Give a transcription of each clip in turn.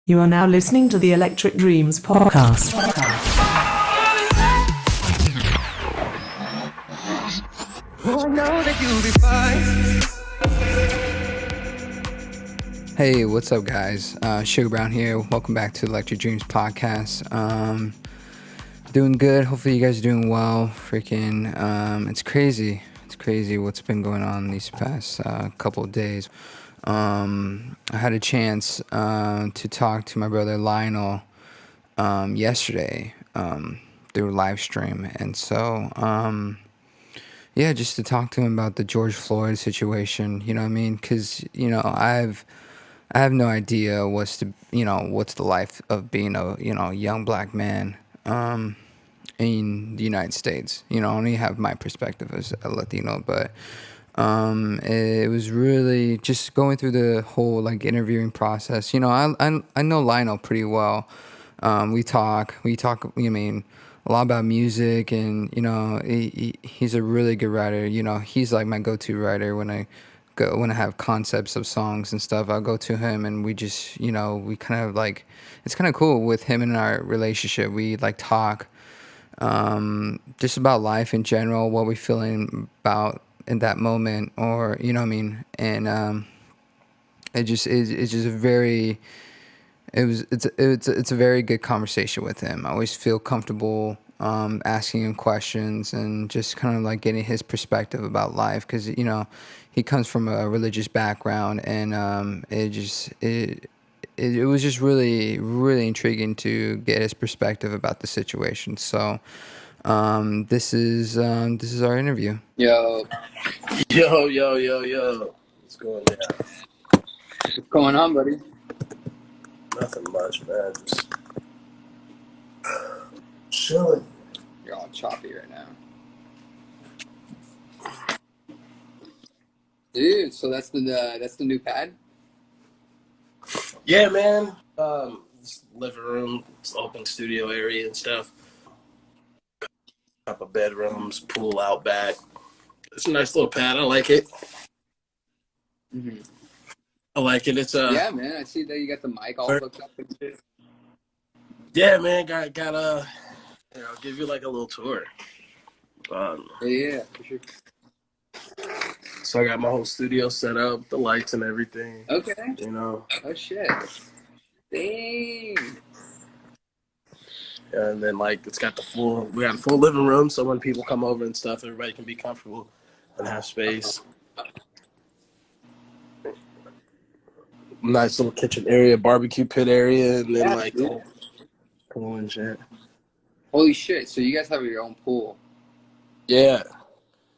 You are now listening to the Electric Dreamz Podcast. Oh, I know that you'll be fine. Hey, what's up, guys? SUGA BROWN here. Welcome back to Electric Dreamz Podcast. Doing good. Hopefully, you guys are doing well. It's crazy. It's crazy what's been going on these past couple of days. I had a chance to talk to my brother Lionel yesterday through live stream, and so just to talk to him about the George Floyd situation. You know what I mean? Because I have no idea what's the life of being a young black man in the United States. I only have my perspective as a Latino, but it was really just going through the whole interviewing process. I know Lionel pretty well. We talk. I mean, a lot about music, and he's a really good writer. He's like my go-to writer when I have concepts of songs and stuff. I'll go to him, and we just we kind of it's kind of cool with him and our relationship. We talk just about life in general, what we're feeling about in that moment, or and it's a very good conversation with him. I always feel comfortable asking him questions and just kind of getting his perspective about life, because he comes from a religious background, and it was just really, really intriguing to get his perspective about the situation. So this is our interview. Yo. What's going on? What's going on, buddy? Nothing much, man. Just chilling. You're all choppy right now. Dude, so that's the new pad? Yeah, man. This living room, it's open studio area and stuff. Couple bedrooms, pool out back. It's a nice little pad. I like it. Mm-hmm. I like it. It's yeah, man. I see that you got the mic all hooked up and shit. Yeah, man. Got I'll give you a little tour. Yeah, for sure. So I got my whole studio set up, the lights and everything. Okay. Oh shit. Dang. And then we got a full living room, so when people come over and stuff, everybody can be comfortable and have space. Nice little kitchen area, barbecue pit area, and then pool and shit. Holy shit! So you guys have your own pool? Yeah.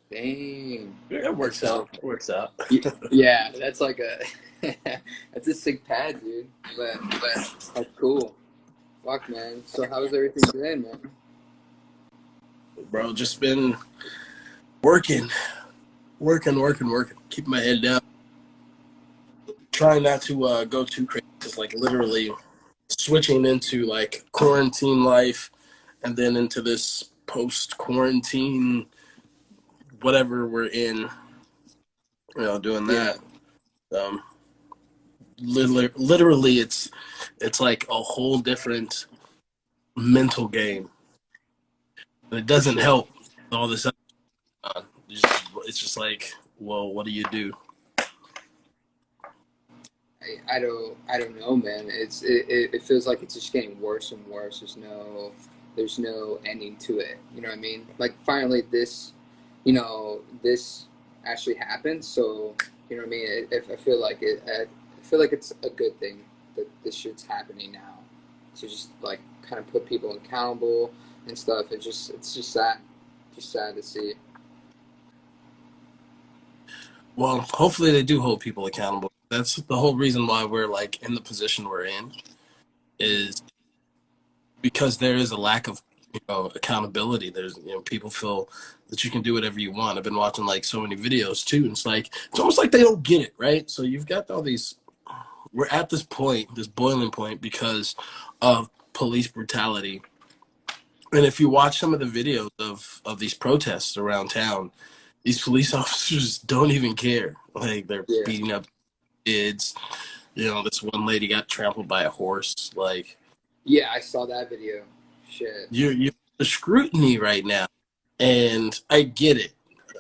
Dang. It works out. It works out. Yeah, that's that's a sick pad, dude. But that's cool. Fuck, man. So how's everything been, man? Bro, just been working. Keep my head down. Trying not to go too crazy. Just literally switching into quarantine life, and then into this post-quarantine whatever we're in. Doing that. Literally, it's like a whole different mental game. And it doesn't help all this. It's just well, what do you do? I don't know, man. It feels like it's just getting worse and worse. There's no ending to it. You know what I mean? Finally this actually happened. So you know what I mean? I feel like it's a good thing that this shit's happening now, to just kind of put people accountable and stuff. It's just sad to see. Well, hopefully they do hold people accountable. That's the whole reason why we're in the position we're in, is because there is a lack of accountability. There's people feel that you can do whatever you want. I've been watching so many videos too, and it's almost like they don't get it, right? So you've got all these. We're at this point, this boiling point, because of police brutality. And if you watch some of the videos of these protests around town, these police officers don't even care. They're beating up kids. This one lady got trampled by a horse. Like, Yeah, I saw that video. Shit. you're the scrutiny right now, and I get it.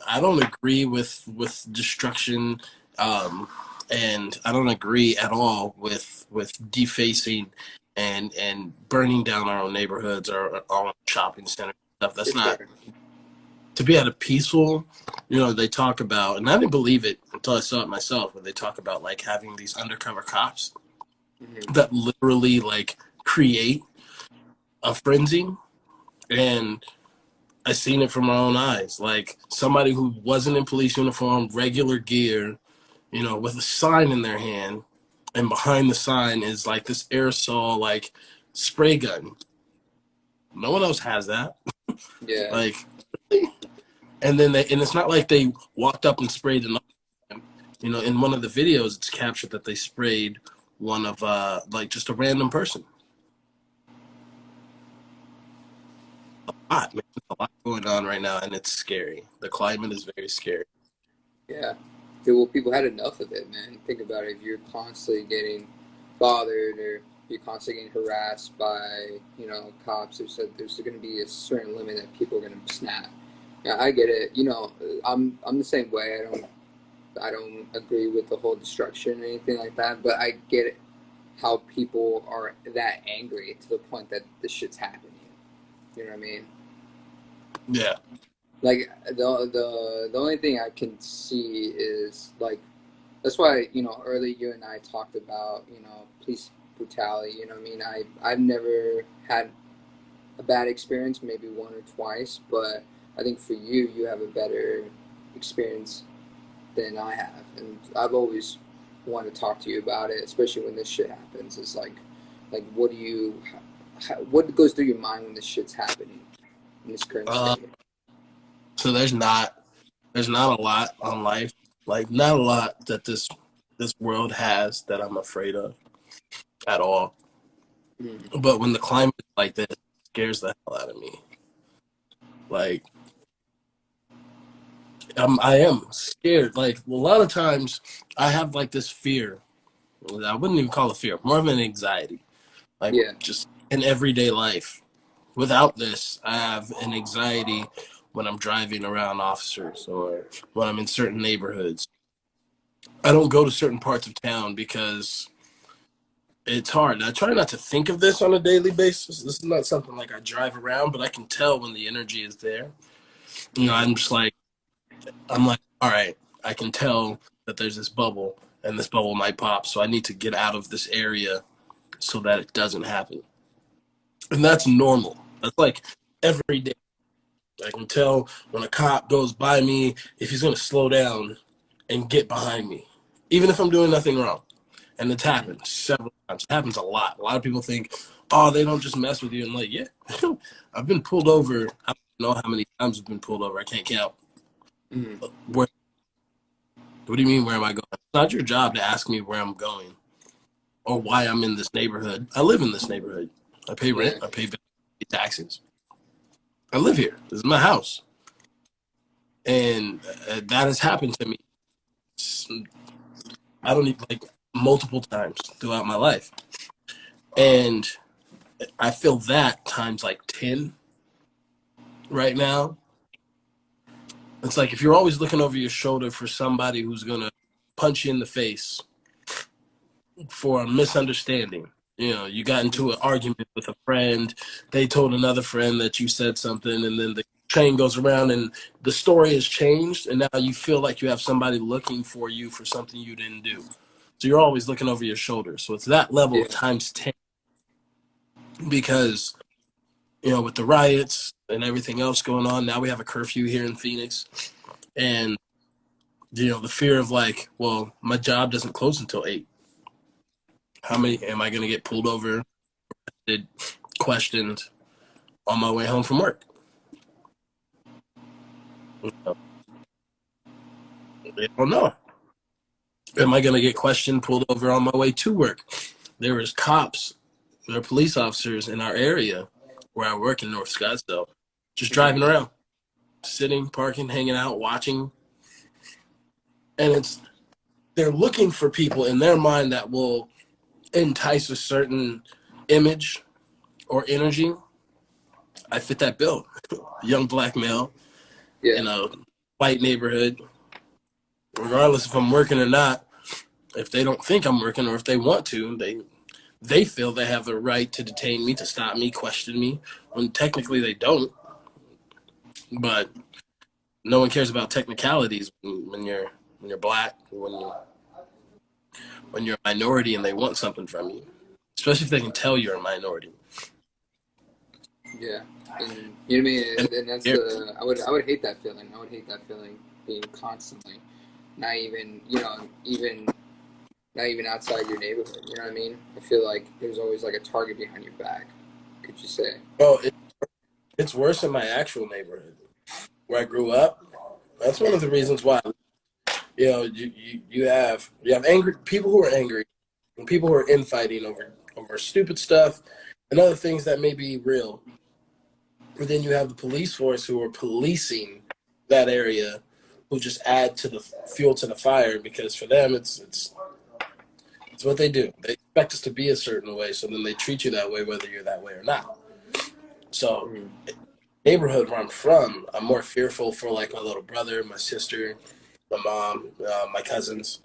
I don't agree with destruction, and I don't agree at all with defacing and burning down our own neighborhoods or our own shopping centers stuff. That's not to be at a peaceful. They talk about, and I didn't believe it until I saw it myself, when they talk about like having these undercover cops that literally like create a frenzy. And I seen it from my own eyes. Like, somebody who wasn't in police uniform, regular gear, with a sign in their hand, and behind the sign is like this aerosol like spray gun. No one else has that. Yeah. Like, and then it's not like they walked up and sprayed another one. In one of the videos, it's captured that they sprayed one of like just a random person. There's a lot going on right now, and it's scary. The climate is very scary. Yeah. Dude, well, people had enough of it, man. Think about it. If you're constantly getting bothered or you're constantly getting harassed by, cops, there's going to be a certain limit that people are going to snap. Yeah, I get it. I'm the same way. I don't agree with the whole destruction or anything like that, but I get it, how people are that angry to the point that this shit's happening. You know what I mean? Yeah. Like, the only thing I can see is, like, that's why, earlier you and I talked about, police brutality. You know what I mean? I've never had a bad experience, maybe one or twice, but I think for you have a better experience than I have. And I've always wanted to talk to you about it, especially when this shit happens. It's like what goes through your mind when this shit's happening in this current state? So there's not a lot on life, like not a lot that this world has that I'm afraid of at all. But when the climate is like this, it scares the hell out of me. Like, I am scared. Like, a lot of times I have like this fear. I wouldn't even call it fear, more of an anxiety. Like, just in everyday life. Without this, I have an anxiety when I'm driving around officers or when I'm in certain neighborhoods. I don't go to certain parts of town because it's hard. I try not to think of this on a daily basis. This is not something like I drive around, but I can tell when the energy is there. I'm like, all right, I can tell that there's this bubble and this bubble might pop. So I need to get out of this area so that it doesn't happen. And that's normal. That's like every day. I can tell when a cop goes by me if he's going to slow down and get behind me, even if I'm doing nothing wrong. And it's happened several times. It happens a lot. A lot of people think, oh, they don't just mess with you. And like, yeah, I've been pulled over. I don't know how many times I've been pulled over. I can't count. What do you mean, where am I going? It's not your job to ask me where I'm going or why I'm in this neighborhood. I live in this neighborhood. I pay rent. I pay taxes. I live here. This is my house. And that has happened to me. I don't even, like, multiple times throughout my life. And I feel that times like 10 right now. It's like if you're always looking over your shoulder for somebody who's going to punch you in the face for a misunderstanding. You got into an argument with a friend. They told another friend that you said something, and then the train goes around, and the story has changed, and now you feel like you have somebody looking for you for something you didn't do. So you're always looking over your shoulder. So it's that level of times 10. Because, with the riots and everything else going on, now we have a curfew here in Phoenix. And, the fear of like, well, my job doesn't close until 8. How many am I going to get pulled over, questioned on my way home from work? I don't know. Am I going to get questioned, pulled over on my way to work? There was cops, there are police officers in our area where I work in North Scottsdale, just driving around, sitting, parking, hanging out, watching. And they're looking for people in their mind that will entice a certain image or energy. I fit that bill. Young black male in a white neighborhood. Regardless if I'm working or not, if they don't think I'm working or if they want to, they feel they have the right to detain me, to stop me, question me, when technically they don't. But no one cares about technicalities when you're black, when you're a minority and they want something from you, especially if they can tell you're a minority. Yeah, and you know what I mean. And that's I would hate that feeling. I would hate that feeling being constantly, not even not even outside your neighborhood. You know what I mean? I feel like there's always like a target behind your back. Could you say? Well, it's worse in my actual neighborhood where I grew up. That's one of the reasons why. You know, you have angry people who are angry, and people who are infighting over stupid stuff and other things that may be real. But then you have the police force who are policing that area, who just add to the fuel to the fire, because for them it's what they do. They expect us to be a certain way, so then they treat you that way whether you're that way or not. So, neighborhood where I'm from, I'm more fearful for like my little brother, my sister, my mom, my cousins,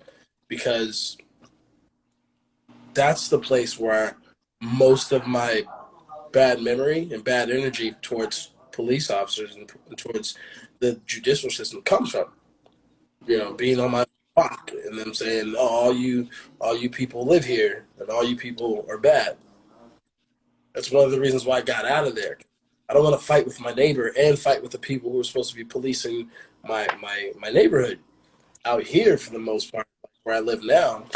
because that's the place where most of my bad memory and bad energy towards police officers and towards the judicial system comes from. You know, being on my block and them saying, "Oh, all you people live here, and all you people are bad." That's one of the reasons why I got out of there. I don't want to fight with my neighbor and fight with the people who are supposed to be policing my neighborhood. Out here, for the most part, where I live now,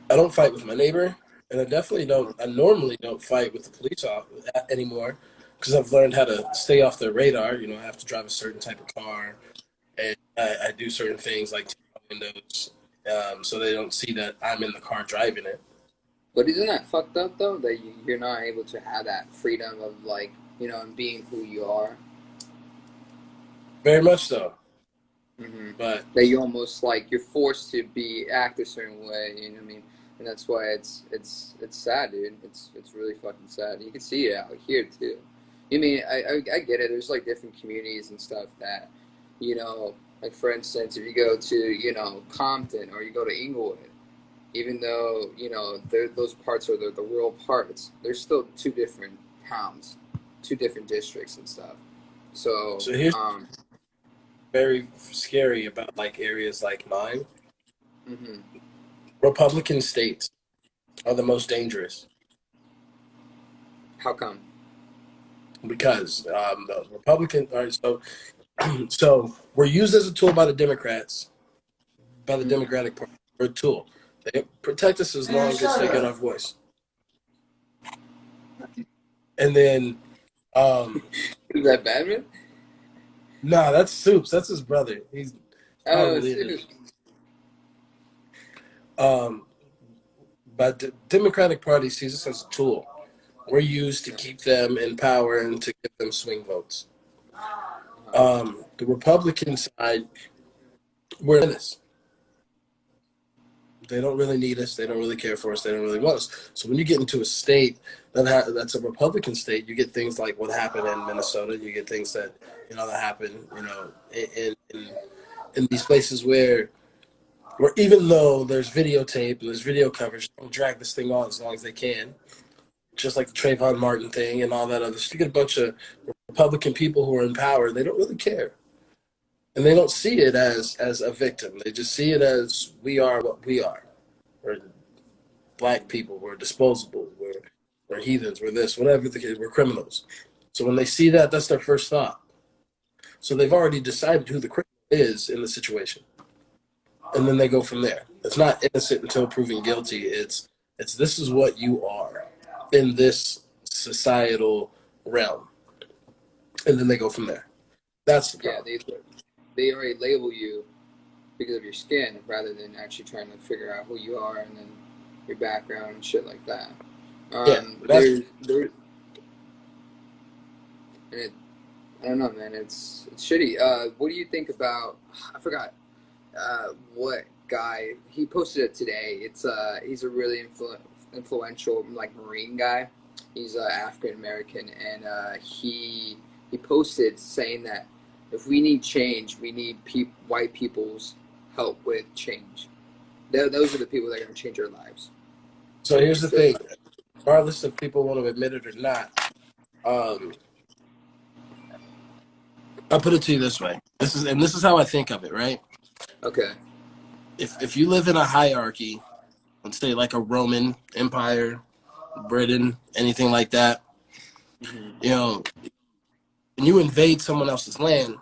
I don't fight with my neighbor, and I normally don't fight with the police anymore, because I've learned how to stay off their radar. You know, I have to drive a certain type of car, and I do certain things like take windows, so they don't see that I'm in the car driving it. But isn't that fucked up though, that you're not able to have that freedom of like, you know, and being who you are? Very much so. Mm-hmm. But that you almost like you're forced to act a certain way, you know what I mean? And that's why it's sad, dude. It's really fucking sad. You can see it out here too. I mean, I get it. There's like different communities and stuff that, you know, like for instance, if you go to, you know, Compton or you go to Inglewood, even though, you know, those parts are the rural parts, there's still two different towns, two different districts and stuff. So here's very scary about like areas like mine. Mm-hmm. Republican states are the most dangerous. How come? Because the Republican, all right, so we're used as a tool by the Democrats, by the Democratic Party. We're a tool. They protect us as long as they get our voice. And then is that Batman? Nah, that's Soups. That's his brother. He's Soups. But the Democratic Party sees us as a tool. We're used to keep them in power and to give them swing votes. The Republican side, we're in this. They don't really need us. They don't really care for us. They don't really want us. So when you get into a state that's a Republican state, you get things like what happened in Minnesota. You get things that that happen, in these places where even though there's videotape and there's video coverage, they'll drag this thing on as long as they can. Just like the Trayvon Martin thing and all that other stuff. You get a bunch of Republican people who are in power. They don't really care. And they don't see it as a victim. They just see it as we are what we are. We're black people. We're disposable. We're heathens. We're this, whatever the case. We're criminals. So when they see that, that's their first thought. So they've already decided who the criminal is in the situation. And then they go from there. It's not innocent until proven guilty. It's this is what you are in this societal realm. And then they go from there. That's the problem. Yeah, they already label you because of your skin rather than actually trying to figure out who you are and then your background and shit like that. I don't know, man. It's shitty. What do you think about? I forgot. what guy, he posted it today. It's he's a really influential like Marine guy. He's African American, and he posted saying that if we need change, we need white people's help with change. Those are the people that are going to change our lives. So here's the thing, regardless if people want to admit it or not, I'll put it to you this way. This is how I think of it, right? Okay. If you live in a hierarchy, let's say like a Roman Empire, Britain, anything like that, you know, and you invade someone else's land,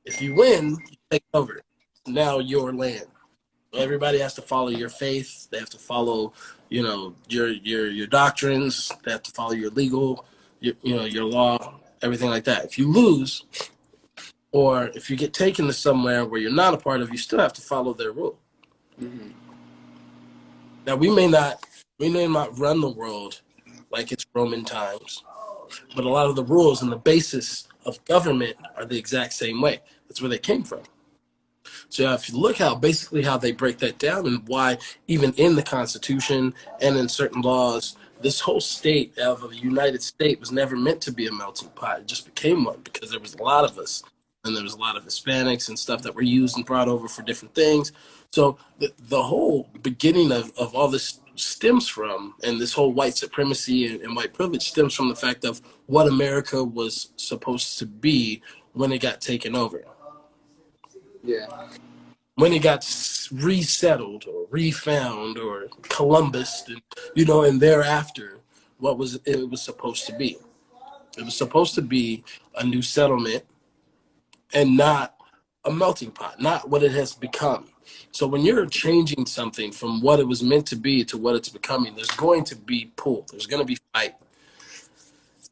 if you win, you take over. Now your land. Everybody has to follow your faith. They have to follow, you know, your doctrines. They have to follow your legal, your law, everything like that. If you lose, or if you get taken to somewhere where you're not a part of, you still have to follow their rule. Mm-hmm. Now we may not run the world like it's Roman times, but a lot of the rules and the basis of government are the exact same way. That's where they came from. So if you look how they break that down, and why even in the Constitution and in certain laws, this whole state of a United States was never meant to be a melting pot. It just became one because there was a lot of us, and there was a lot of Hispanics and stuff that were used and brought over for different things. So the whole beginning of all this stems from, and this whole white supremacy and white privilege stems from the fact of what America was supposed to be when it got taken over. Yeah. When it got resettled or refound, or Columbus, and thereafter, it was supposed to be. It was supposed to be a new settlement and not a melting pot, not what it has become. So when you're changing something from what it was meant to be to what it's becoming, there's going to be pull. There's going to be fight.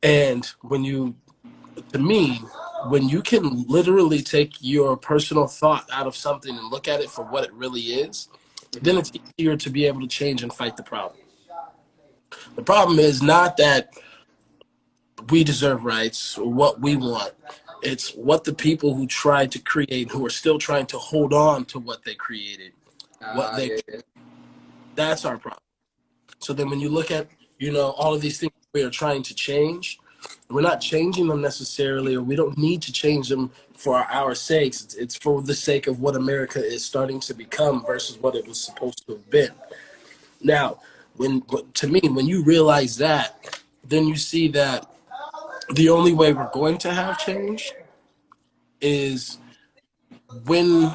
And when you can literally take your personal thought out of something and look at it for what it really is, then it's easier to be able to change and fight the problem. The problem is not that we deserve rights or what we want. It's what the people who tried to create, who are still trying to hold on to what they created, that's our problem. So then when you look at, all of these things we are trying to change, we're not changing them necessarily, or we don't need to change them for our sakes. It's for the sake of what America is starting to become versus what it was supposed to have been. Now, when you realize that, then you see that the only way we're going to have change is when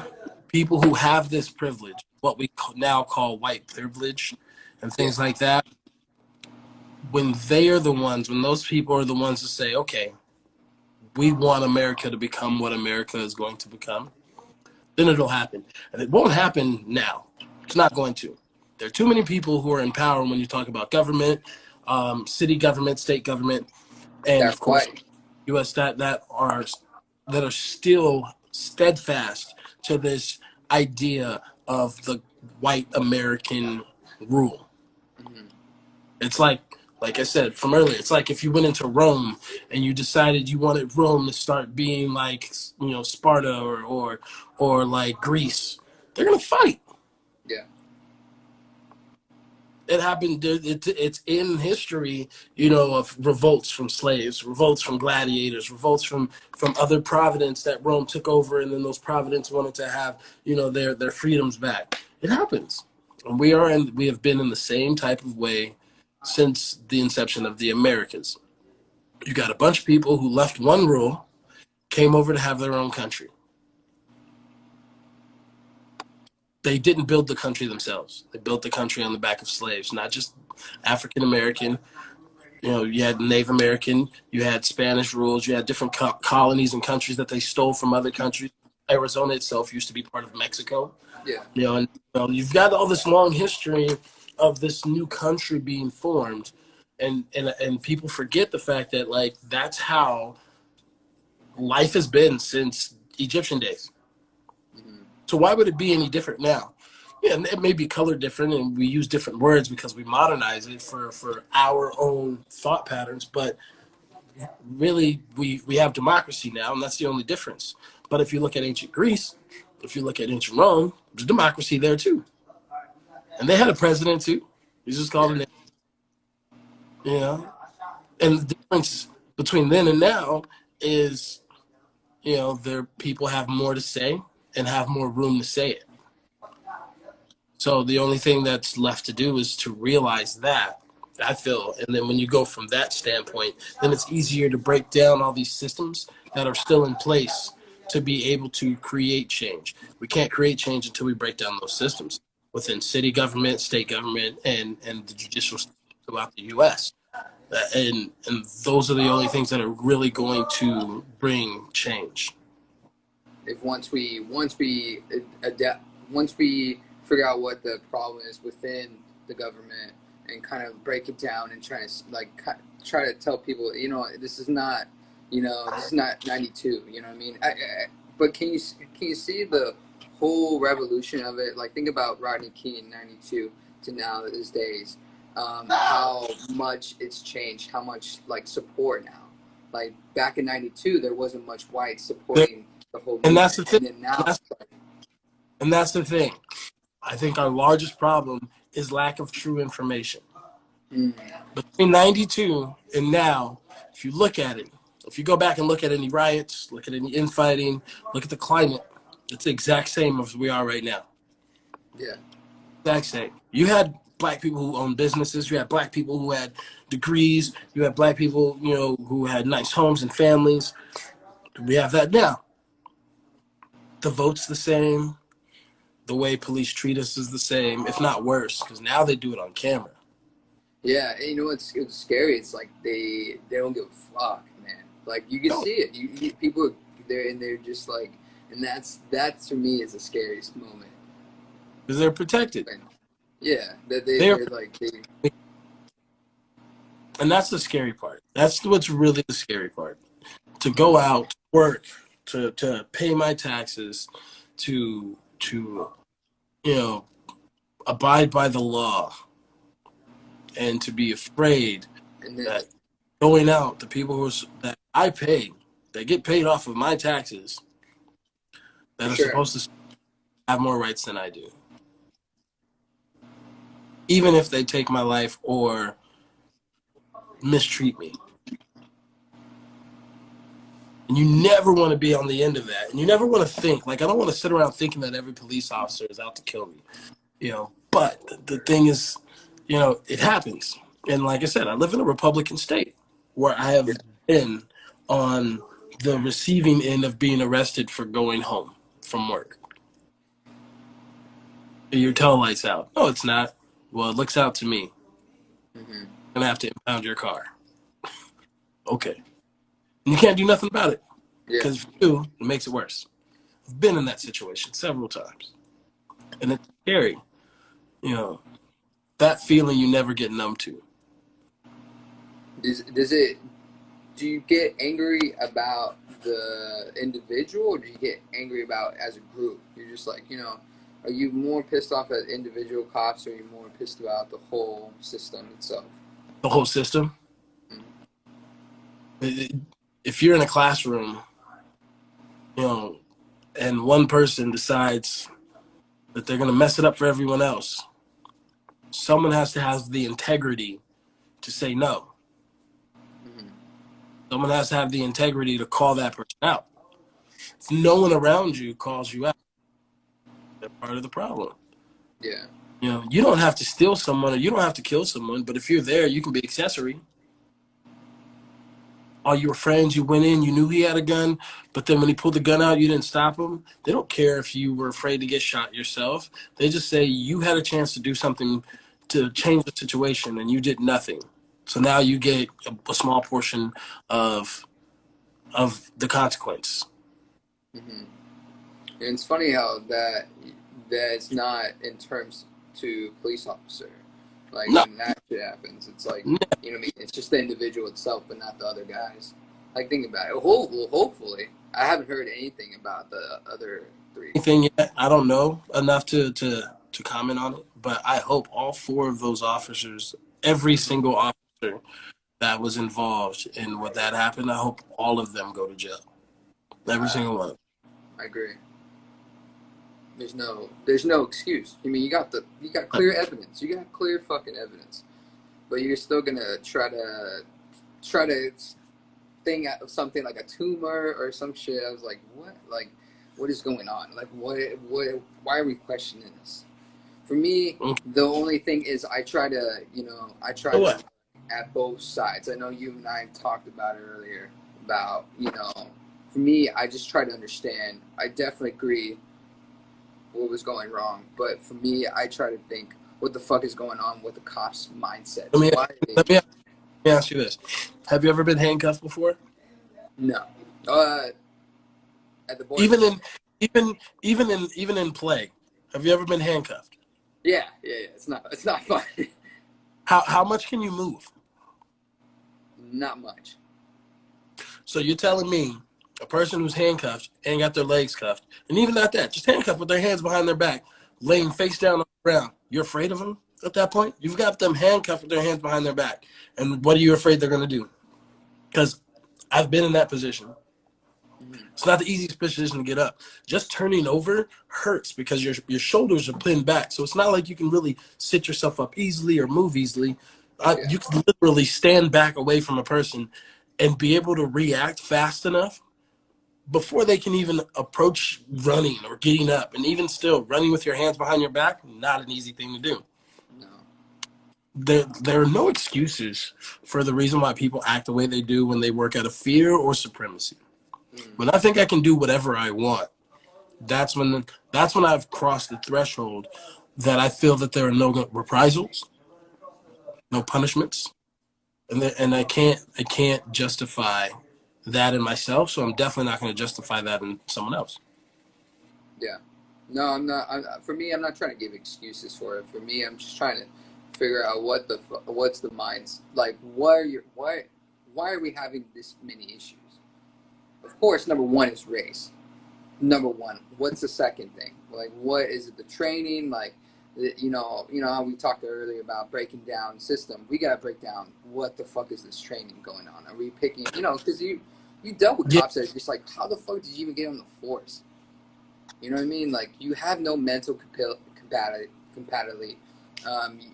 people who have this privilege, what we now call white privilege and things like that, when those people are the ones that say, okay, we want America to become what America is going to become, then it'll happen. And it won't happen now. It's not going to. There are too many people who are in power when you talk about government, city government, state government, and of course, U.S. that are still steadfast to this idea of the white American rule. Mm-hmm. It's like I said from earlier, it's like if you went into Rome and you decided you wanted Rome to start being like, Sparta or like Greece, they're gonna fight. Yeah. It happened. It's in history, of revolts from slaves, revolts from gladiators, revolts from other provinces that Rome took over, and then those provinces wanted to have, their freedoms back. It happens, and we have been in the same type of way since the inception of the Americas. You got a bunch of people who left one rule, came over to have their own country. They didn't build the country themselves. They built the country on the back of slaves, not just African American. You had Native American, you had Spanish rules, you had different colonies and countries that they stole from other countries. Arizona itself used to be part of Mexico. Yeah. And you've got all this long history of this new country being formed, and people forget the fact that that's how life has been since Egyptian days. So why would it be any different now? Yeah, it may be colored different, and we use different words because we modernize it for our own thought patterns. But really, we have democracy now, and that's the only difference. But if you look at ancient Greece, if you look at ancient Rome, there's democracy there too. And they had a president too. He's just called a name. You know? And the difference between then and now is, their people have more to say and have more room to say it. So the only thing that's left to do is to realize that, I feel. And then when you go from that standpoint, then it's easier to break down all these systems that are still in place to be able to create change. We can't create change until we break down those systems within city government, state government, and the judicial system throughout the U.S. And those are the only things that are really going to bring change. If once we figure out what the problem is within the government and kind of break it down and try to tell people, this is not 92, you know what I mean? But can you see the whole revolution of it? Like, think about Rodney King in 92 to now these days, how much it's changed, how much support now. Like back in 92, there wasn't much white supporting the whole movement. And that's the thing. And that's the thing. I think our largest problem is lack of true information. Between 92 and now, if you look at it, if you go back and look at any riots, look at any infighting, look at the climate, it's the exact same as we are right now. Yeah. Exact same. You had black people who owned businesses. You had black people who had degrees. You had black people, who had nice homes and families. We have that now. The vote's the same. The way police treat us is the same, if not worse, because now they do it on camera. Yeah, and it's scary. It's like they don't give a fuck, man. Like, you can see it. You people there, and they're just like, and that to me is the scariest moment. Because they're protected. Yeah, they're like they. And that's the scary part. That's what's really the scary part. To go out, work, to pay my taxes, to abide by the law, and to be afraid that going out, the people that I pay, that get paid off of my taxes, that are supposed to have more rights than I do. Even if they take my life or mistreat me. And you never want to be on the end of that. And you never want to think, I don't want to sit around thinking that every police officer is out to kill me. But the thing is, it happens. And like I said, I live in a Republican state where I have been on the receiving end of being arrested for going home from work. Your tail light's out. No, it's not. Well, it looks out to me. I'm going to have to impound your car. Okay. And you can't do nothing about it. Because if you do, it makes it worse. I've been in that situation several times. And it's scary. That feeling you never get numb to. Do you get angry about the individual, or do you get angry about as a group? You're just like, are you more pissed off at individual cops, or are you more pissed about the whole system itself? The whole system? If you're in a classroom, and one person decides that they're going to mess it up for everyone else, someone has to have the integrity to say no. Someone has to have the integrity to call that person out. If no one around you calls you out, they're part of the problem. Yeah. You don't have to steal someone, or you don't have to kill someone, but if you're there, you can be accessory. All your friends, you went in, you knew he had a gun, but then when he pulled the gun out, you didn't stop him. They don't care if you were afraid to get shot yourself. They just say you had a chance to do something to change the situation, and you did nothing. So now you get a small portion of the consequence. And it's funny how that it's not in terms to police officer. Like, no. When that shit happens, it's like, you know what I mean? It's just the individual itself, but not the other guys. Like, think about it. Hopefully. I haven't heard anything about the other three. Anything yet? I don't know enough to comment on it, but I hope all four of those officers, every single officer that was involved in what that happened, I hope all of them go to jail. Every single one. I agree. there's no excuse. I mean, you got clear evidence. You got clear fucking evidence, but you're still gonna try to think of something like a tumor or some shit. I was like, what? Like, what is going on? Like, what? Why are we questioning this? For me, the only thing is I try to at both sides. I know you and I talked about it earlier about, for me, I just try to understand. I definitely agree what was going wrong, but for me, I try to think what the fuck is going on with the cops' mindset. Let me ask you this: have you ever been handcuffed before? No. At the board. Even in play, have you ever been handcuffed? Yeah. It's not fun. How much can you move? Not much. So you're telling me a person who's handcuffed and got their legs cuffed, and even not that, just handcuffed with their hands behind their back, laying face down on the ground, you're afraid of them at that point? You've got them handcuffed with their hands behind their back, and what are you afraid they're going to do? Because I've been in that position. It's not the easiest position to get up. Just turning over hurts because your shoulders are pinned back, so it's not like you can really sit yourself up easily or move easily. You can literally stand back away from a person and be able to react fast enough before they can even approach running or getting up. And even still, running with your hands behind your back, not an easy thing to do. No. There are no excuses for the reason why people act the way they do when they work out of fear or supremacy. When I think I can do whatever I want, that's when I've crossed the threshold that I feel that there are no reprisals, no punishments, and I can't justify that in myself. So I'm definitely not going to justify that in someone else. Yeah, no, I'm not. For me, I'm not trying to give excuses for it. For me, I'm just trying to figure out what's the minds like. Why are we having this many issues? Of course, number one is race. Number one. What's the second thing? Like, what is it? The training, like, you know how we talked earlier about breaking down the system. We gotta break down what the fuck is this training going on? Are we picking? Because you dealt with cops that are just like, how the fuck did you even get on the force? You know what I mean? Like, you have no mental compatibility.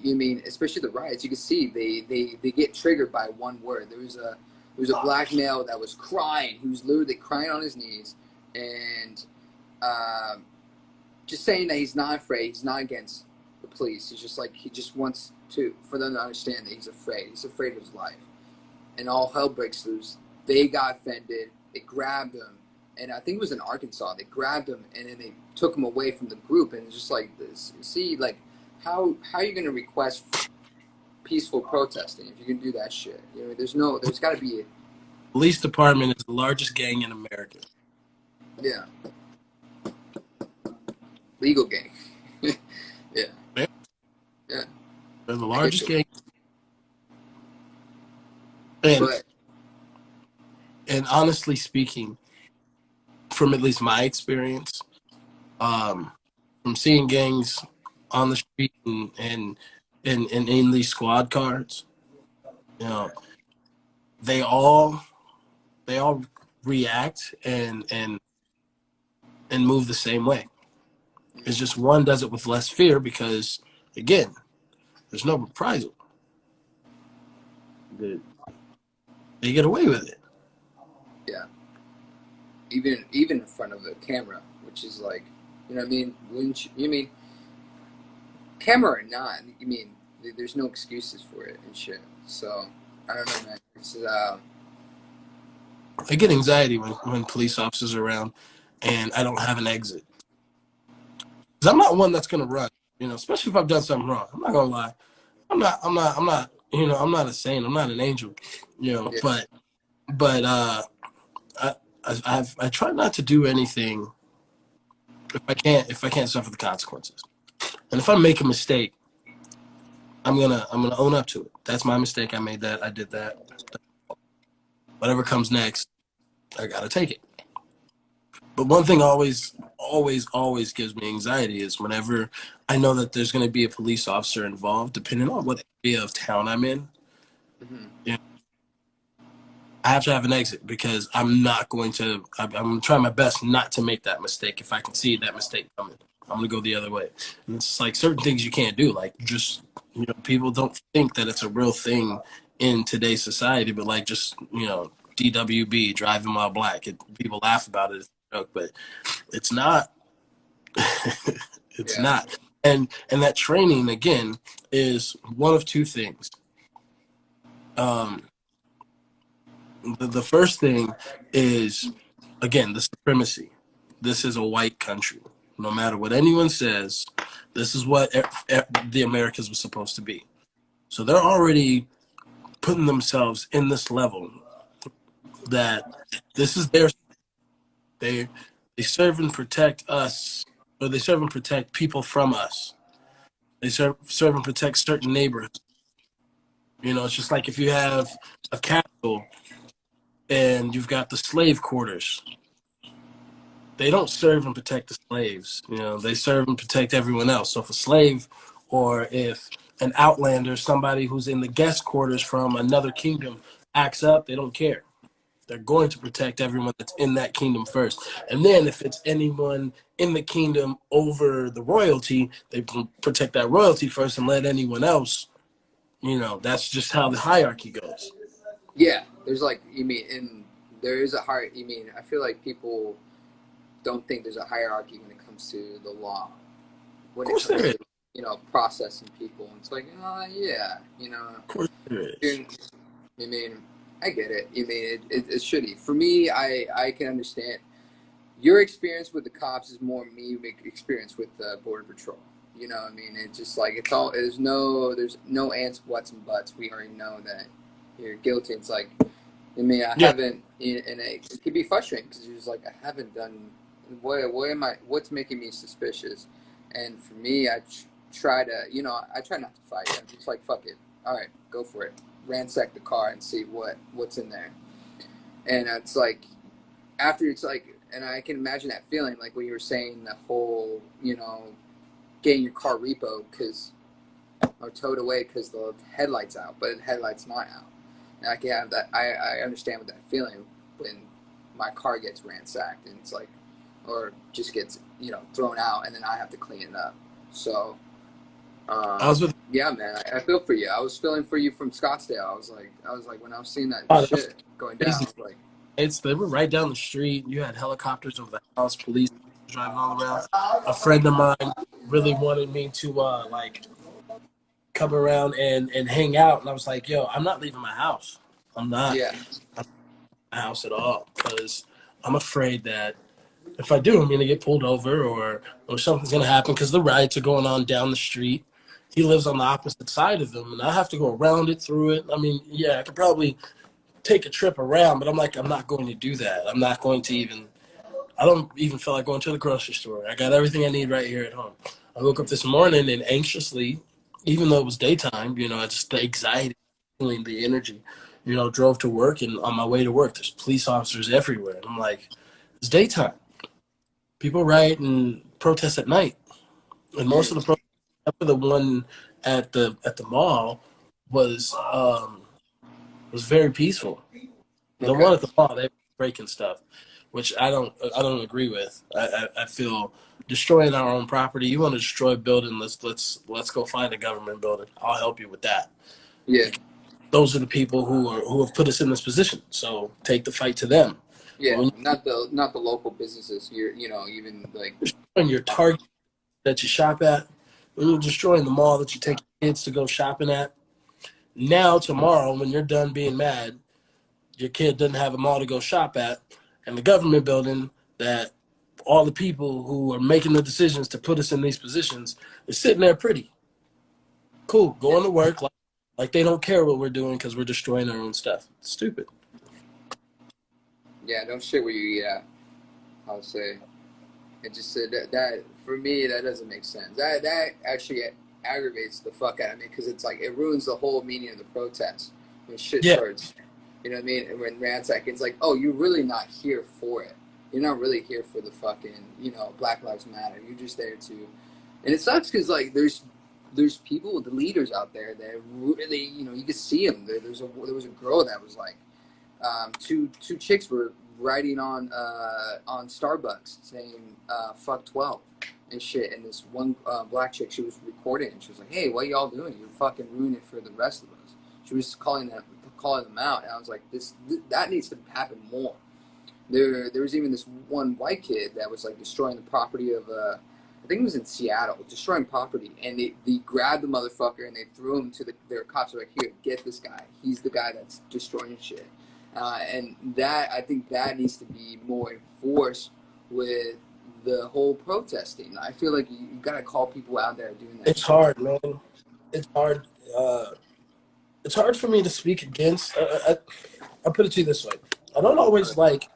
You mean, especially the riots, you can see they get triggered by one word. There was a black male that was crying. He was literally crying on his knees and just saying that he's not afraid. He's not against the police. He's just like, he just wants for them to understand that he's afraid. He's afraid of his life. And all hell breaks loose. They got offended. They grabbed him. And I think it was in Arkansas. They grabbed him and then they took him away from the group. And it's just like this. See, like, how are you going to request peaceful protesting if you can do that shit? There's got to be a police department is the largest gang in America. Yeah. Legal gang. Yeah. Yeah. They're the largest gang. And honestly speaking, from at least my experience, from seeing gangs on the street and in these squad cards, they all react and move the same way. It's just one does it with less fear because, again, there's no reprisal. They get away with it. Yeah. Even in front of a camera, which is like, you know what I mean? Camera or not, there's no excuses for it and shit. So, I don't know, man. It's, I get anxiety when police officers are around and I don't have an exit. Because I'm not one that's going to run, especially if I've done something wrong. I'm not going to lie. I'm not a saint. I'm not an angel, Yeah. but I try not to do anything if I can't suffer the consequences. And if I make a mistake, I'm gonna own up to it. That's my mistake. I made that. I did that. Whatever comes next, I gotta take it. But one thing always gives me anxiety is whenever I know that there's gonna be a police officer involved, depending on what area of town I'm in. Mm-hmm. I have to have an exit because I'm going to try my best not to make that mistake if I can see that mistake coming. I'm gonna go the other way. And it's like certain things you can't do. Like just, people don't think that it's a real thing in today's society, but like just, DWB, driving while black. People laugh about it as a joke, but it's not. It's not. And that training again is one of two things. The first thing is, again, the supremacy. This is a white country. No matter what anyone says, this is what the Americas was supposed to be. So they're already putting themselves in this level that this is their. They serve and protect us, or they serve and protect people from us. They serve and protect certain neighborhoods. It's just like if you have a castle and you've got the slave quarters. They don't serve and protect the slaves. They serve and protect everyone else. So if a slave or if an outlander, somebody who's in the guest quarters from another kingdom acts up, they don't care. They're going to protect everyone that's in that kingdom first. And then if it's anyone in the kingdom over the royalty, they protect that royalty first and let anyone else, that's just how the hierarchy goes. Yeah, there's there is a hierarchy. I feel like people don't think there's a hierarchy when it comes to the law. When it comes to, processing people. It's like, Of course there is. I get it. It's shitty. For me, I can understand. Your experience with the cops is more me experience with the Border Patrol. It's just like, there's no ands, whats, and buts. We already know that you're guilty. It's like, haven't, and it can be frustrating because you're just like, I haven't done, what's making me suspicious? And for me, I try not to fight. I'm just like, fuck it. All right, go for it. Ransack the car and see what's in there. And it's like, after it's like, and I can imagine that feeling, like when you were saying the whole, getting your car repoed or towed away because the headlight's out, but the headlight's not out. And I can have that. I understand what that feeling when my car gets ransacked and it's like, or just gets thrown out and then I have to clean it up. So, yeah, man, I feel for you. I was feeling for you from Scottsdale. I was like when I was seeing that shit going down, I was like, they were right down the street. You had helicopters over the house, police driving all around. A friend of mine really wanted me to come around and hang out, and I was like, yo, I'm not leaving my house. I'm not my house at all because I'm afraid that if I do, I'm gonna get pulled over or something's gonna happen because the riots are going on down the street. He lives on the opposite side of them, and I have to go around it, through it. I could probably take a trip around, but I'm not going to do that. I'm not going to even. I don't even feel like going to the grocery store. I got everything I need right here at home. I woke up this morning and anxiously, even though it was daytime, just the anxiety, feeling the energy, drove to work, and on my way to work, there's police officers everywhere. And I'm like, it's daytime. People riot and protest at night. And most of the protests, except for the one at the mall, was very peaceful. The one at the mall, they were breaking stuff, which I don't agree with. I feel destroying our own property. You want to destroy a building? Let's go find a government building. I'll help you with that. Yeah. Those are the people who have put us in this position. So take the fight to them. Yeah, not the local businesses. Even like destroying your Target that you shop at, when you're destroying the mall that you take your kids to go shopping at. Now tomorrow, when you're done being mad, your kid doesn't have a mall to go shop at, and the government building that all the people who are making the decisions to put us in these positions is sitting there pretty. Cool, going to work like they don't care what we're doing because we're destroying our own stuff. It's stupid. Yeah, don't shit where you eat at. I would say. It just said that for me, that doesn't make sense. That actually aggravates the fuck out of me because it's like it ruins the whole meaning of the protest when shit starts. You know what I mean? And when ransack, it's like, oh, you're really not here for it. You're not really here for the fucking, Black Lives Matter. You're just there to, and it sucks because like there's people, the leaders out there that really, you can see them. There was a girl that was like, two chicks were writing on Starbucks saying fuck 12, and shit. And this one black chick, she was recording, and she was like, "Hey, what y'all doing? You're fucking ruining it for the rest of us." She was calling them out, and I was like, that needs to happen more. There was even this one white kid that was like destroying the property of I think it was in Seattle, destroying property, and they grabbed the motherfucker and they threw him to their cops. Were like, "Here, get this guy. He's the guy that's destroying shit." And I think that needs to be more enforced with the whole protesting. I feel like you gotta call people out there doing that. It's hard, man. It's hard. It's hard for me to speak against. I'll put it to you this way: I don't always like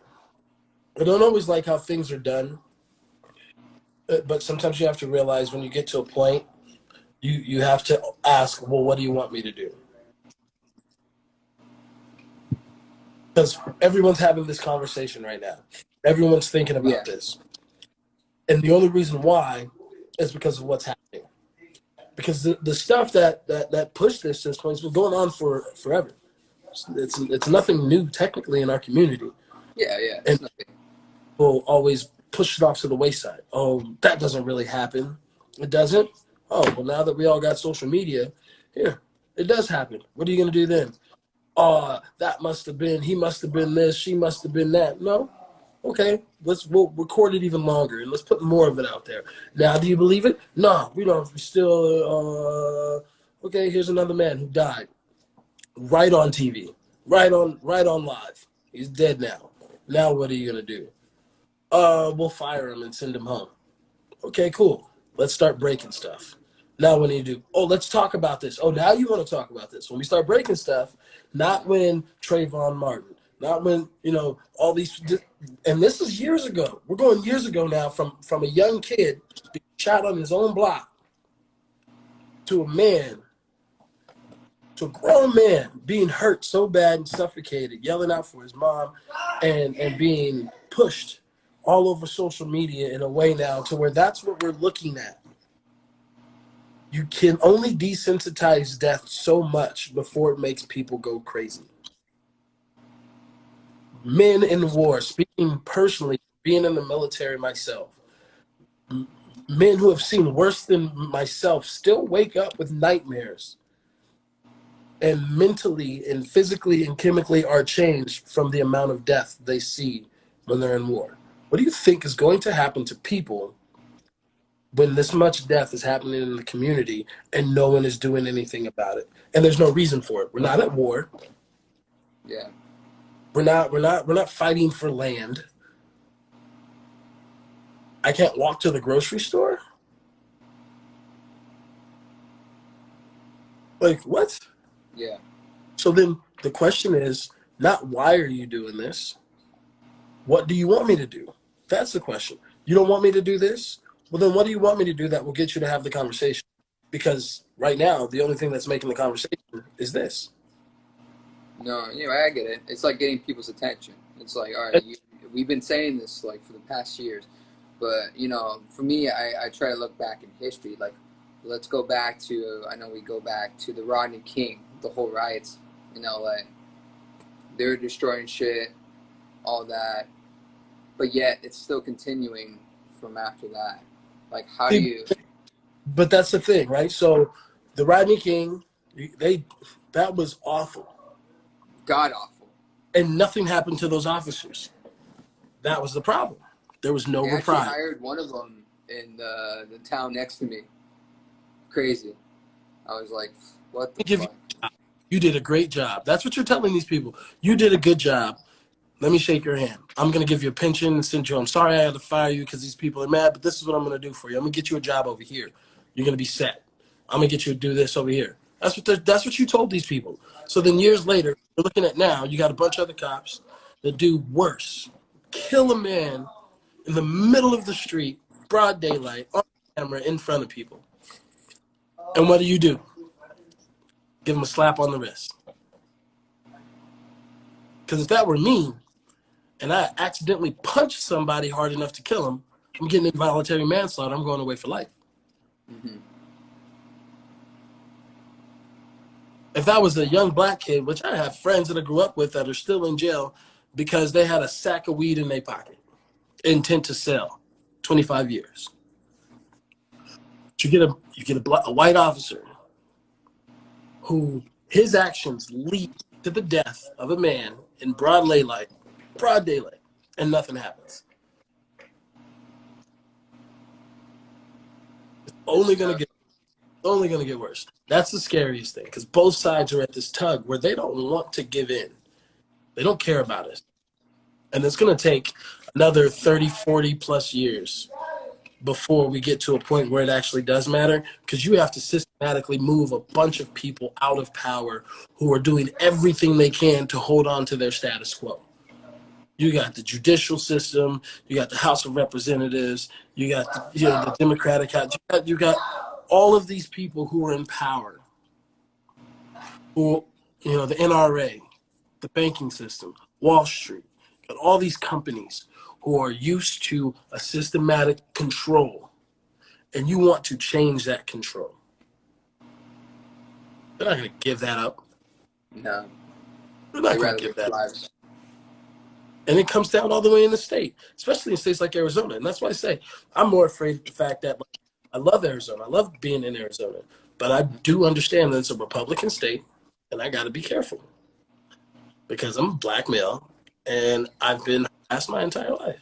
how things are done, but sometimes you have to realize when you get to a point, you have to ask, well, what do you want me to do? Because everyone's having this conversation right now. Everyone's thinking about this. And the only reason why is because of what's happening. Because the stuff that pushed this to this point has been going on for forever. It's nothing new technically in our community. Yeah. And people always push it off to the wayside. Oh, that doesn't really happen. It doesn't? Oh, well, now that we all got social media, here, it does happen. What are you going to do then? Oh, that must have been, he must have been this, she must have been that. No? Okay, we'll record it even longer and let's put more of it out there. Now, do you believe it? No, we don't. We still, okay, here's another man who died. Right on TV. Right on live. He's dead now. Now what are you going to do? We'll fire him and send him home. Okay, cool. Let's start breaking stuff. Now what do you do? Oh, let's talk about this. Oh, now you want to talk about this. When we start breaking stuff, not when Trayvon Martin, not when, all these, and this is years ago. We're going years ago now from a young kid being shot on his own block to a grown man being hurt so bad and suffocated, yelling out for his mom and being pushed all over social media in a way now to where that's what we're looking at. You can only desensitize death so much before it makes people go crazy. Men in war, speaking personally, being in the military myself, men who have seen worse than myself still wake up with nightmares and mentally and physically and chemically are changed from the amount of death they see when they're in war. What do you think is going to happen to people when this much death is happening in the community and no one is doing anything about it? And there's no reason for it. We're not at war. Yeah. We're not fighting for land. I can't walk to the grocery store? Like, what? Yeah. So then the question is not why are you doing this? What do you want me to do? That's the question. You don't want me to do this? Well, then what do you want me to do that will get you to have the conversation? Because right now, the only thing that's making the conversation is this. No, I get it. It's like getting people's attention. It's like, all right, we've been saying this like for the past years. But, for me, I try to look back in history. Like, let's go back to, I know we go back to the Rodney King, the whole riots in LA. They were destroying shit, all that. But yet, it's still continuing from after that. Like, how do you... But that's the thing, right? So, the Rodney King, that was awful. God awful. And nothing happened to those officers. That was the problem. There was no reprisal. I hired one of them in the town next to me. Crazy. I was like, what the fuck? You did a great job. That's what you're telling these people. You did a good job. Let me shake your hand. I'm going to give you a pension and send you. I'm sorry I had to fire you because these people are mad, but this is what I'm going to do for you. I'm going to get you a job over here. You're going to be set. I'm going to get you to do this over here. That's what you told these people. So then years later, we're looking at now, you got a bunch of other cops that do worse. Kill a man in the middle of the street, broad daylight, on camera, in front of people. And what do? Give him a slap on the wrist. Because if that were me, and I accidentally punched somebody hard enough to kill him, I'm getting involuntary manslaughter. I'm going away for life. Mm-hmm. If that was a young black kid, which I have friends that I grew up with that are still in jail because they had a sack of weed in their pocket, intent to sell, 25 years. You get a white officer who his actions lead to the death of a man in broad daylight, and nothing happens. It's only gonna get worse. That's the scariest thing, because both sides are at this tug where they don't want to give in. They don't care about us. And it's going to take another 30, 40 plus years before we get to a point where it actually does matter, because you have to systematically move a bunch of people out of power who are doing everything they can to hold on to their status quo. You got the judicial system, you got the House of Representatives, you got the Democratic House, you got all of these people who are in power, who, the NRA, the banking system, Wall Street, got all these companies who are used to a systematic control, and you want to change that control. They're not going to give that up. No. They're not going to give that up. And it comes down all the way in the state, especially in states like Arizona. And that's why I say I'm more afraid of the fact that I love Arizona. I love being in Arizona. But I do understand that it's a Republican state, and I got to be careful because I'm a black male, and I've been harassed my entire life.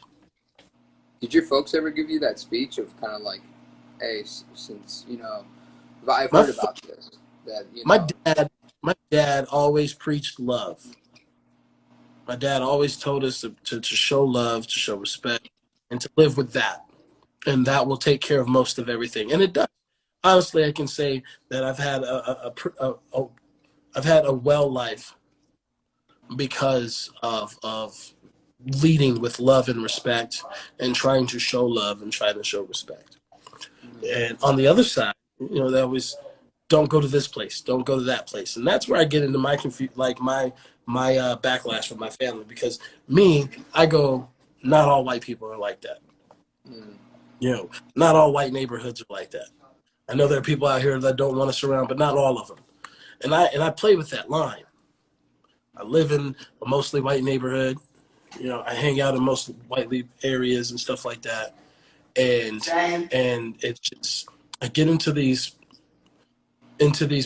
Did your folks ever give you that speech of kind of like, hey, since, I've heard about this. That, My dad always preached love. My dad always told us to show love, to show respect, and to live with that. And that will take care of most of everything. And it does. Honestly, I can say that I've had a well life because of leading with love and respect and trying to show love and trying to show respect. And on the other side, that was, don't go to this place, don't go to that place. And that's where I get into my backlash with my family, because I go, not all white people are like that. Not all white neighborhoods are like that. I know there are people out here that don't want us around, but not all of them. And I play with that line. I live in a mostly white neighborhood. I hang out in most white areas and stuff like that. And it's just, I get into these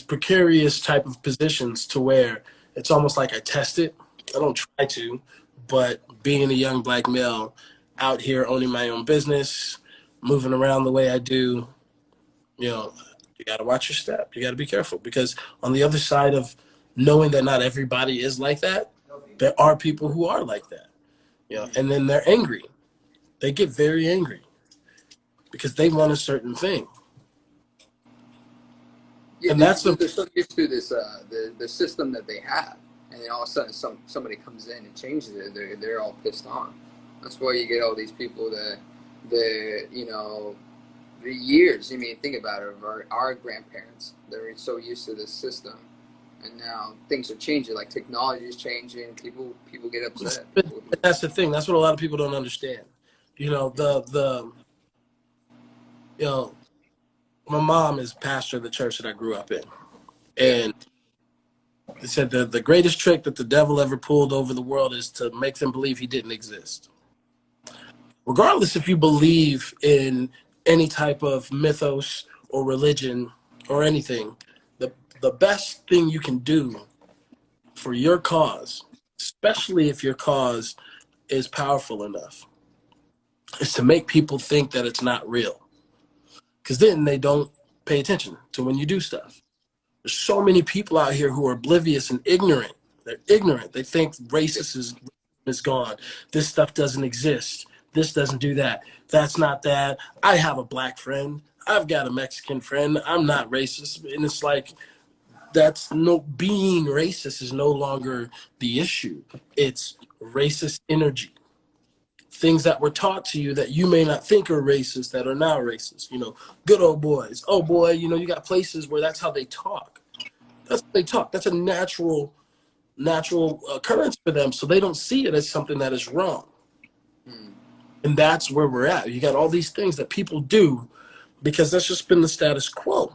precarious type of positions to where it's almost like I test it. I don't try to, but being a young black male out here owning my own business, moving around the way I do, you got to watch your step. You got to be careful, because on the other side of knowing that not everybody is like that, there are people who are like that. And then they're angry. They get very angry because they want a certain thing. Yeah, and they're so used to this the system that they have, and then all of a sudden somebody comes in and changes it. They're all pissed on. That's why you get all these people that the years. Think about it. Our grandparents, they're so used to this system, and now things are changing. Like technology is changing. People get upset. That's the thing. That's what a lot of people don't understand. My mom is pastor of the church that I grew up in. And they said the greatest trick that the devil ever pulled over the world is to make them believe he didn't exist. Regardless if you believe in any type of mythos or religion or anything, the best thing you can do for your cause, especially if your cause is powerful enough, is to make people think that it's not real. Because then they don't pay attention to when you do stuff. There's so many people out here who are oblivious and ignorant. They're ignorant. They think racist is gone. This stuff doesn't exist. This doesn't do that. That's not that. I have a black friend. I've got a Mexican friend. I'm not racist. And it's like, being racist is no longer the issue. It's racist energy. Things that were taught to you that you may not think are racist that are now racist. Good old boys. Oh boy, you got places where that's how they talk. That's how they talk. That's a natural occurrence for them. So they don't see it as something that is wrong. And that's where we're at. You got all these things that people do because that's just been the status quo.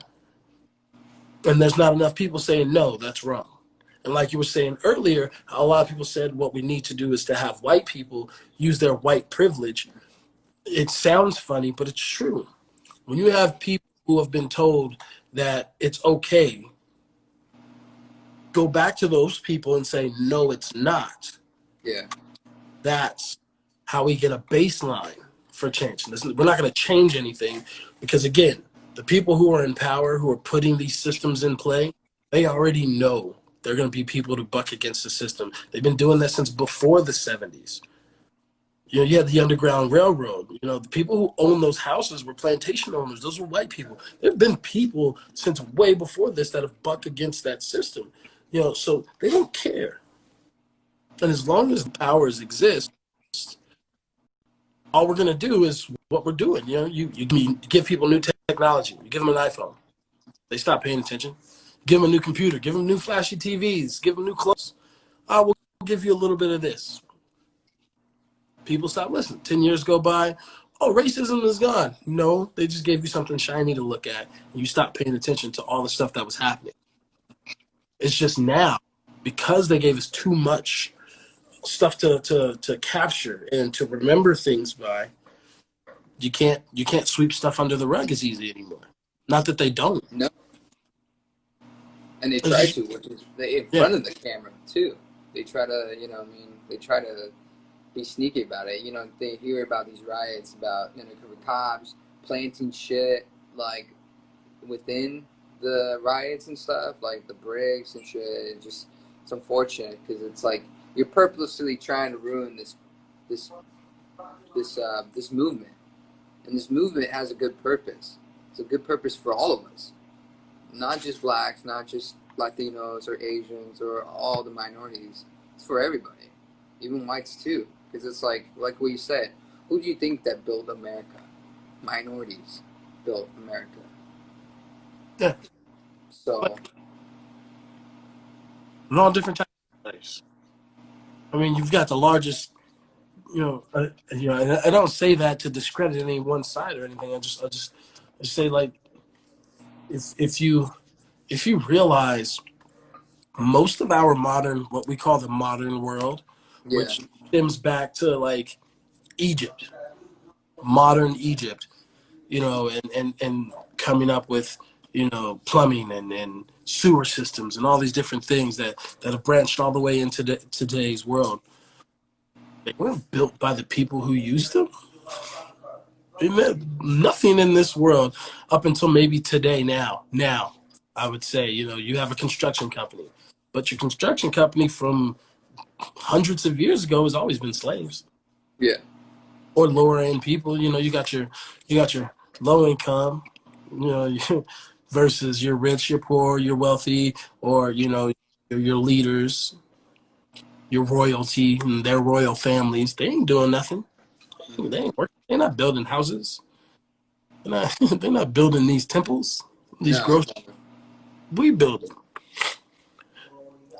And there's not enough people saying, no, that's wrong. And like you were saying earlier, a lot of people said what we need to do is to have white people use their white privilege. It sounds funny, but it's true. When you have people who have been told that it's okay, go back to those people and say, no, it's not. Yeah. That's how we get a baseline for change. We're not going to change anything because, again, the people who are in power, who are putting these systems in play, they already know they're going to be people to buck against the system. They've been doing that since before the 70s. You know, you had the Underground Railroad. You know, the people who own those houses were plantation owners. Those were white people. There have been people since way before this that have bucked against that system. You know, so they don't care. And as long as the powers exist, all we're going to do is what we're doing. You know, you give people new technology. You give them an iPhone. They stop paying attention. Give them a new computer. Give them new flashy TVs. Give them new clothes. I will give you a little bit of this. People stop listening. 10 years go by. Oh, racism is gone. No, they just gave you something shiny to look at. And you stop paying attention to all the stuff that was happening. It's just now, because they gave us too much stuff to capture and to remember things by, you can't sweep stuff under the rug as easy anymore. Not that they don't. No. And they try to, which is in front of the camera too. They try to, you know, I mean, they try to be sneaky about it. You know, they hear about these riots, about, you know, cops planting shit like within the riots and stuff, like the bricks and shit. It's unfortunate because it's like you're purposely trying to ruin this movement, and this movement has a good purpose. It's a good purpose for all of us, not just blacks, not just Latinos or Asians or all the minorities. It's for everybody, even whites too. Because it's like what you said, who do you think that built America? Minorities built America. Yeah. So, in all different types of place. I mean, you've got the largest, and I don't say that to discredit any one side or anything. I just say, like, if you realize most of our what we call the modern world, which stems back to like Egypt, modern Egypt, you know, and coming up with, you know, plumbing and sewer systems and all these different things that have branched all the way into today's world. They weren't built by the people who used them. Nothing in this world up until maybe today now, I would say, you know, you have a construction company, but your construction company from hundreds of years ago has always been slaves. Yeah. Or lower end people. You know, you got your low income, you know, versus you're rich, you're poor, you're wealthy, or, you know, your leaders, your royalty and their royal families. They ain't doing nothing. They ain't working. They're not building houses. They're not building these temples, these grocery. We build them.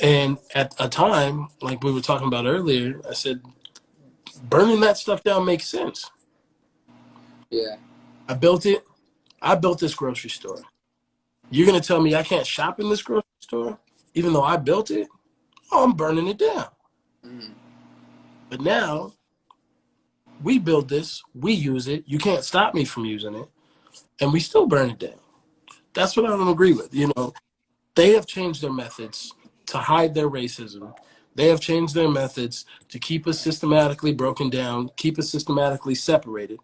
And at a time, like we were talking about earlier, I said, burning that stuff down makes sense. Yeah. I built it. I built this grocery store. You're going to tell me I can't shop in this grocery store, even though I built it? Oh, I'm burning it down. Mm. But now, we build this. We use it. You can't stop me from using it. And we still burn it down. That's what I don't agree with. You know, they have changed their methods to hide their racism. They have changed their methods to keep us systematically broken down, keep us systematically separated.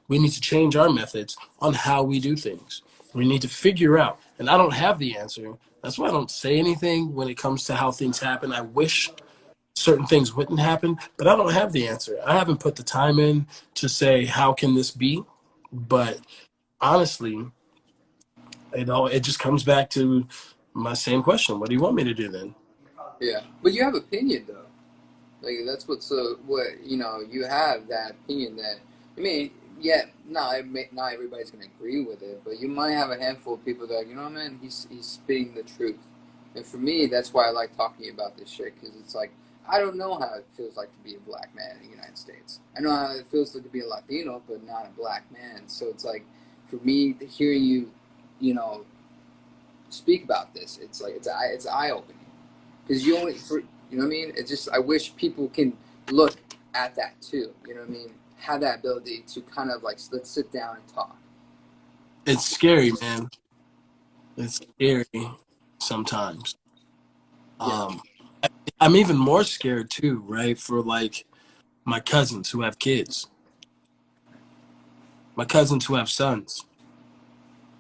We need to change our methods on how we do things. We need to figure out, and I don't have the answer. That's why I don't say anything when it comes to how things happen. I wish certain things wouldn't happen, but I don't have the answer. I haven't put the time in to say, how can this be? But honestly, it just comes back to my same question. What do you want me to do then? Yeah, but you have opinion though. Like that's what you know. You have that opinion that, I mean, yeah, not everybody's gonna agree with it, but you might have a handful of people that are, you know, man, he's spitting the truth. And for me, that's why I like talking about this shit, because it's like, I don't know how it feels like to be a black man in the United States. I know how it feels like to be a Latino, but not a black man. So it's like, for me, hearing you, you know, speak about this, it's like it's eye opening, because you know what I mean. It's just, I wish people can look at that too. You know what I mean? Have that ability to kind of like, let's sit down and talk. It's scary, man. It's scary sometimes. Yeah. Um, I'm even more scared too, right? For like my cousins who have kids, my cousins who have sons.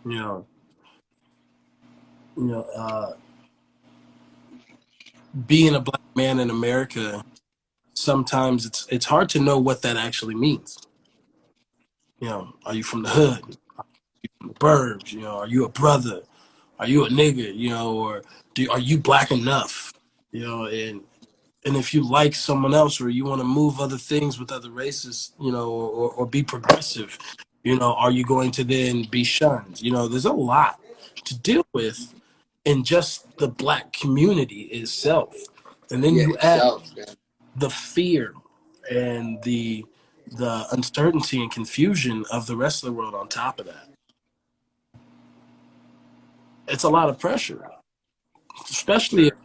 You know, you know, being a black man in America, sometimes it's hard to know what that actually means. You know, are you from the hood? From the burbs? You know, are you a brother? Are you a nigga? You know, or are you black enough? You know, and if you like someone else or you want to move other things with other races, you know, or be progressive, you know, are you going to then be shunned? You know, there's a lot to deal with in just the black community itself. And then Yeah, you add itself. Yeah. the fear and the uncertainty and confusion of the rest of the world on top of that. It's a lot of pressure, especially Sure.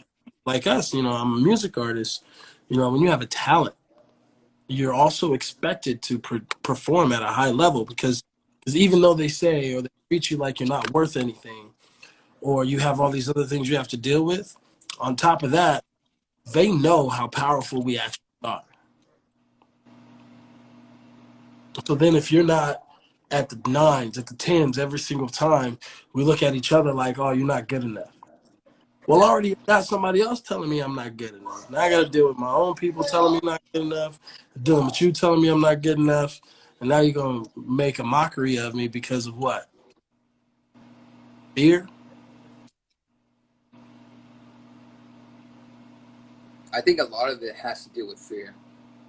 like us. You know, I'm a music artist. You know, when you have a talent, you're also expected to perform at a high level because even though they say or they treat you like you're not worth anything or you have all these other things you have to deal with, on top of that, they know how powerful we actually are. So then if you're not at the nines, at the tens every single time, we look at each other like, oh, you're not good enough. Well, I already got somebody else telling me I'm not good enough. Now I got to deal with my own people telling me I'm not good enough, dealing with you telling me I'm not good enough, and now you're going to make a mockery of me because of what? Fear? I think a lot of it has to do with fear.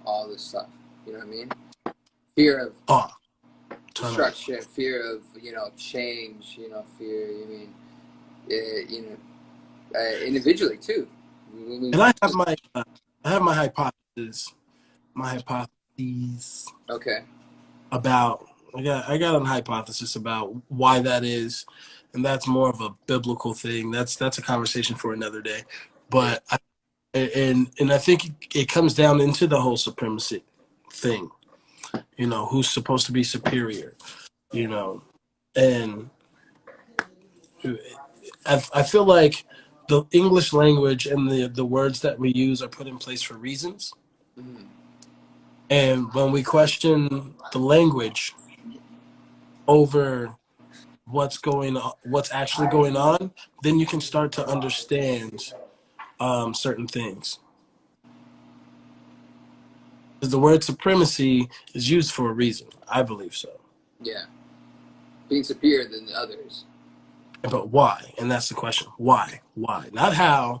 All this stuff. You know what I mean? Fear of Oh, destruction, fear of, change, fear, individually too. and I have my hypothesis, Okay. about I got an hypothesis about why that is, and that's more of a biblical thing. That's a conversation for another day. But I think it comes down into the whole supremacy thing. You know, who's supposed to be superior? You know, and I feel like the English language and the words that we use are put in place for reasons. Mm-hmm. And when we question the language over what's actually going on, then you can start to understand certain things. Because the word supremacy is used for a reason. I believe so. Yeah. Being superior than the others. But why? And that's the question. Why? Why? Not how.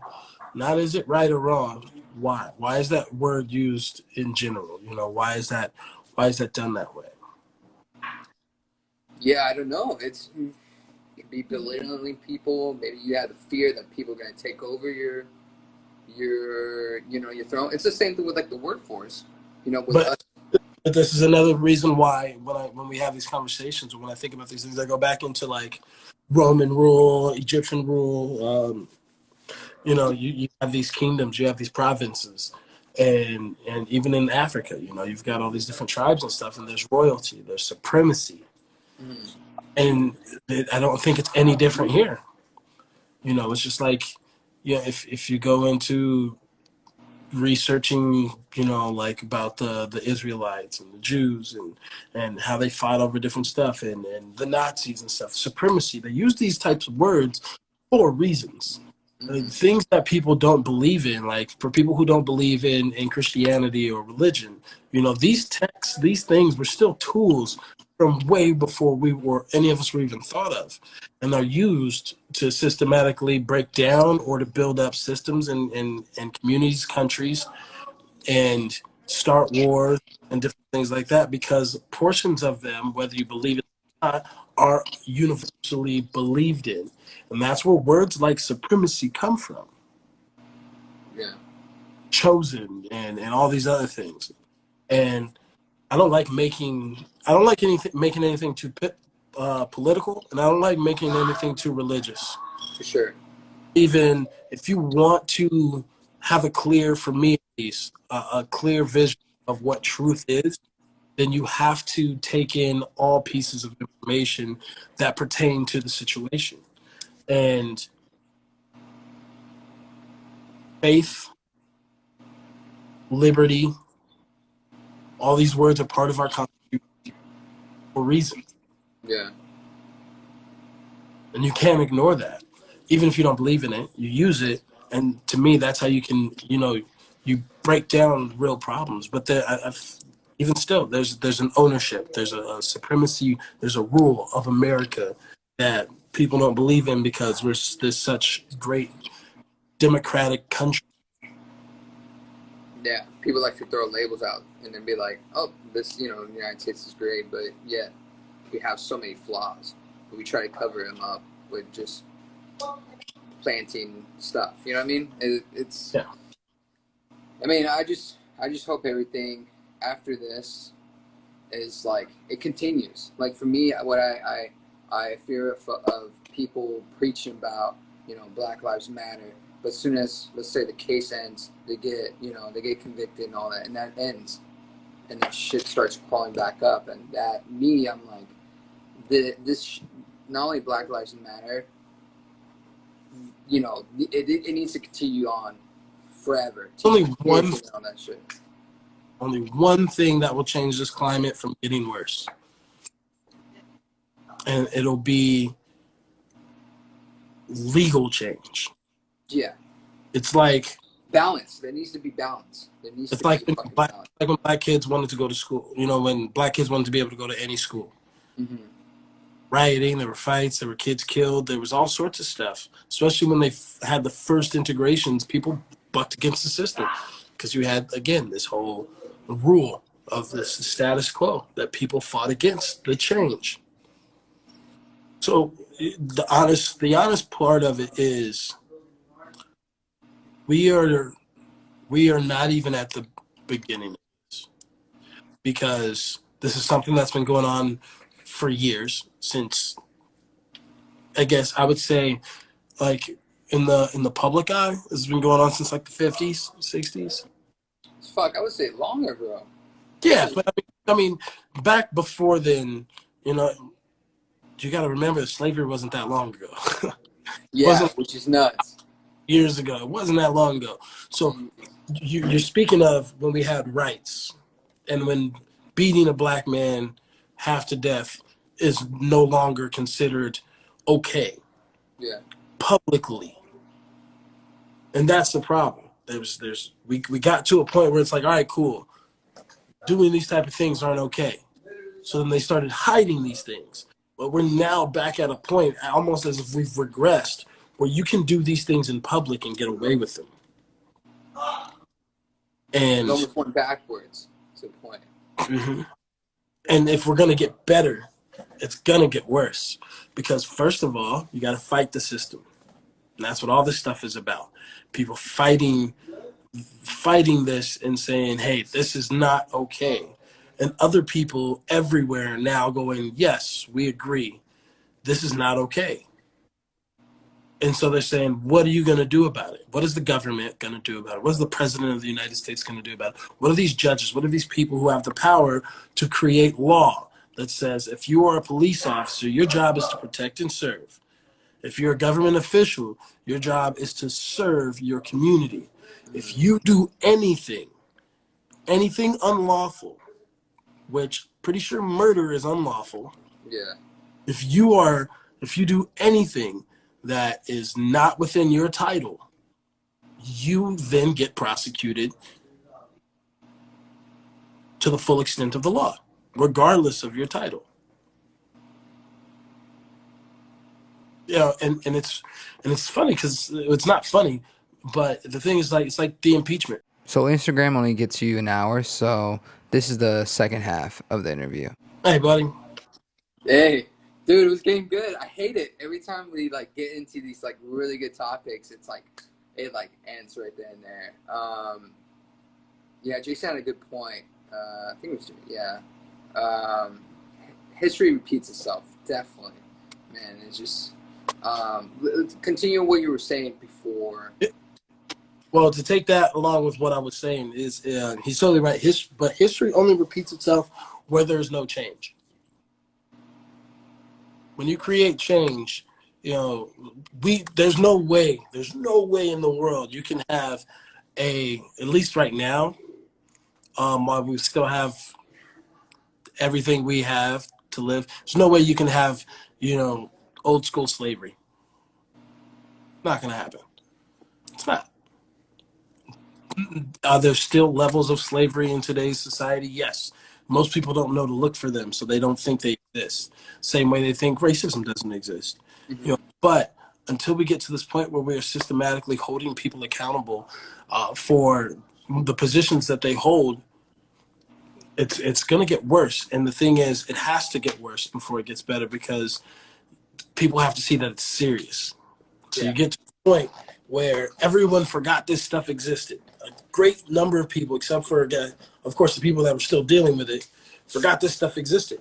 Not is it right or wrong. Why? Why is that word used in general? You know, why is that done that way? Yeah, I don't know. It's be belittling people. Maybe you have the fear that people are going to take over your throne. It's the same thing with like the workforce. With us. But this is another reason why when we have these conversations or when I think about these things, I go back into like Roman rule, Egyptian rule. You have these kingdoms, you have these provinces, and even in Africa, you've got all these different tribes and stuff, and there's royalty, there's supremacy, and I don't think it's any different here. It's just like, if you go into researching, like about the Israelites and the Jews and how they fought over different stuff and the Nazis and stuff, supremacy, they use these types of words for reasons. Things that people don't believe in, like for people who don't believe in Christianity or religion, these texts, these things were still tools from way before any of us were even thought of, and are used to systematically break down or to build up systems and communities, countries, and start wars and different things like that, because portions of them, whether you believe it or not, are universally believed in. And that's where words like supremacy come from. Yeah. Chosen and all these other things. And I don't like making anything too political, and I don't like making anything too religious. For sure. Even if you want to have a clear, for me at least, a clear vision of what truth is, then you have to take in all pieces of information that pertain to the situation. And faith, liberty, all these words are part of our Constitution for a reason. Yeah. And you can't ignore that. Even if you don't believe in it, you use it. And to me, that's how you can, you break down real problems. But even still, there's an ownership, there's a supremacy, there's a rule of America that people don't believe in because we're this such great democratic country. Yeah, people like to throw labels out and then be like, oh, this, the United States is great, but yet we have so many flaws. We try to cover them up with just planting stuff. You know what I mean? It's. Yeah. I mean, I just hope everything after this is like it continues. Like for me, what I fear of people preaching about, Black Lives Matter. But as soon as, let's say, the case ends, they get convicted and all that, and that ends, and that shit starts crawling back up, and I'm like, this not only Black Lives Matter, it needs to continue on forever. Only one thing that will change this climate from getting worse, and it'll be legal change. Yeah. It's like balance. There needs to be balance. It's like when black kids wanted to go to school. When black kids wanted to be able to go to any school. Mm-hmm. Rioting, there were fights, there were kids killed, there was all sorts of stuff. Especially when they had the first integrations, people bucked against the system because you had, again, this whole rule of this status quo that people fought against the change. So the honest part of it is we are not even at the beginning of this, because this is something that's been going on for years, since, I guess I would say, like in the public eye, this has been going on since like the 50s, 60s. Fuck, I would say longer, bro. Yeah, but I mean, back before then, you got to remember that slavery wasn't that long ago. Yeah, which is nuts. Years ago. It wasn't that long ago. So you're speaking of when we had rights, and when beating a black man half to death is no longer considered okay. Yeah. Publicly. And that's the problem. We got to a point where it's like, all right, cool. Doing these type of things aren't okay. So then they started hiding these things. But we're now back at a point, almost as if we've regressed, where you can do these things in public and get away with them. And it's almost went backwards to a point. Mm-hmm. And if we're going to get better, it's going to get worse. Because first of all, you got to fight the system. And that's what all this stuff is about. People fighting this and saying, hey, this is not okay. And other people everywhere now going, yes, we agree. This is not okay. And so they're saying, what are you going to do about it? What is the government going to do about it? What is the president of the United States going to do about it? What are these judges? What are these people who have the power to create law that says if you are a police officer, your job is to protect and serve. If you're a government official, your job is to serve your community. If you do anything unlawful, which pretty sure murder is unlawful. Yeah. If you do anything that is not within your title, you then get prosecuted to the full extent of the law, regardless of your title. And it's funny because it's not funny, but the thing is, like, it's like the impeachment. So Instagram only gets you an hour, so this is the second half of the interview. Hey, buddy. Hey. Dude, it was getting good. I hate it. Every time we get into these really good topics, it's it ends right then and there. Yeah, Jason had a good point. I think it was history repeats itself, definitely. Man, it's just continue what you were saying before. Well, to take that along with what I was saying is he's totally right. But history only repeats itself where there's no change. When you create change, there's no way in the world you can have at least right now, while we still have everything we have to live, there's no way you can have, old school slavery. Not going to happen. It's not. Are there still levels of slavery in today's society? Yes. Most people don't know to look for them, so they don't think they exist. Same way they think racism doesn't exist. Mm-hmm. But until we get to this point where we are systematically holding people accountable for the positions that they hold, it's going to get worse. And the thing is, it has to get worse before it gets better, because people have to see that it's serious. So you get to the point where everyone forgot this stuff existed. A great number of people, except for, of course, the people that were still dealing with it, forgot this stuff existed.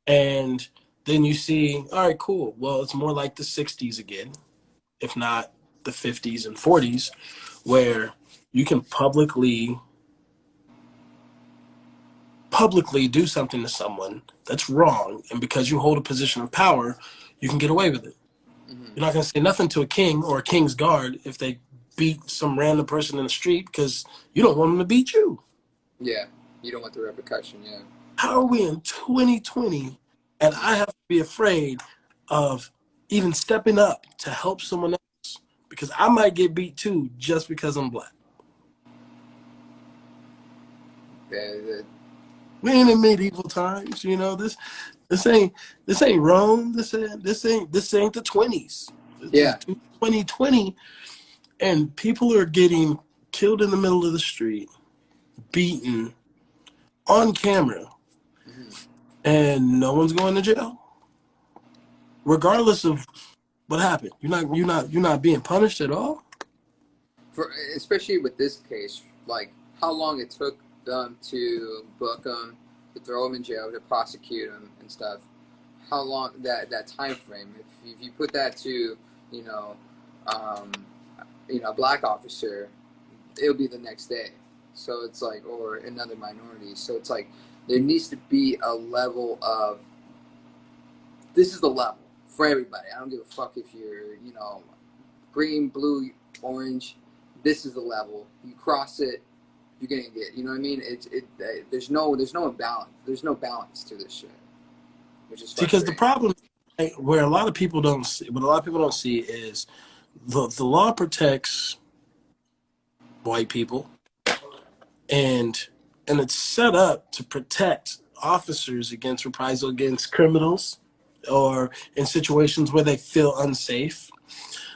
And then you see, all right, cool. Well, it's more like the 60s again, if not the 50s and 40s, where you can publicly do something to someone that's wrong, and because you hold a position of power, you can get away with it. Mm-hmm. You're not going to say nothing to a king or a king's guard if they beat some random person in the street, because you don't want them to beat you. Yeah, you don't want the repercussion, yeah. How are we in 2020 and I have to be afraid of even stepping up to help someone else because I might get beat too just because I'm black? Yeah, we ain't in medieval times, This ain't Rome. This ain't the 20s. Yeah. 2020, and people are getting killed in the middle of the street, beaten on camera, and no one's going to jail, regardless of what happened. You're not being punished at all. Especially with this case, like how long it took them to book him, to throw him in jail, to prosecute him and stuff. How long that time frame? If you put that to a black officer, it'll be the next day. So it's like, or another minority. So it's like there needs to be a level of, this is the level for everybody. I don't give a fuck if you're green, blue, orange. This is the level. You cross it, you're gonna get. You know what I mean? There's no imbalance. There's no balance to this shit, which is because the problem, where a lot of people don't see is the law protects white people, and it's set up to protect officers against reprisal against criminals, or in situations where they feel unsafe.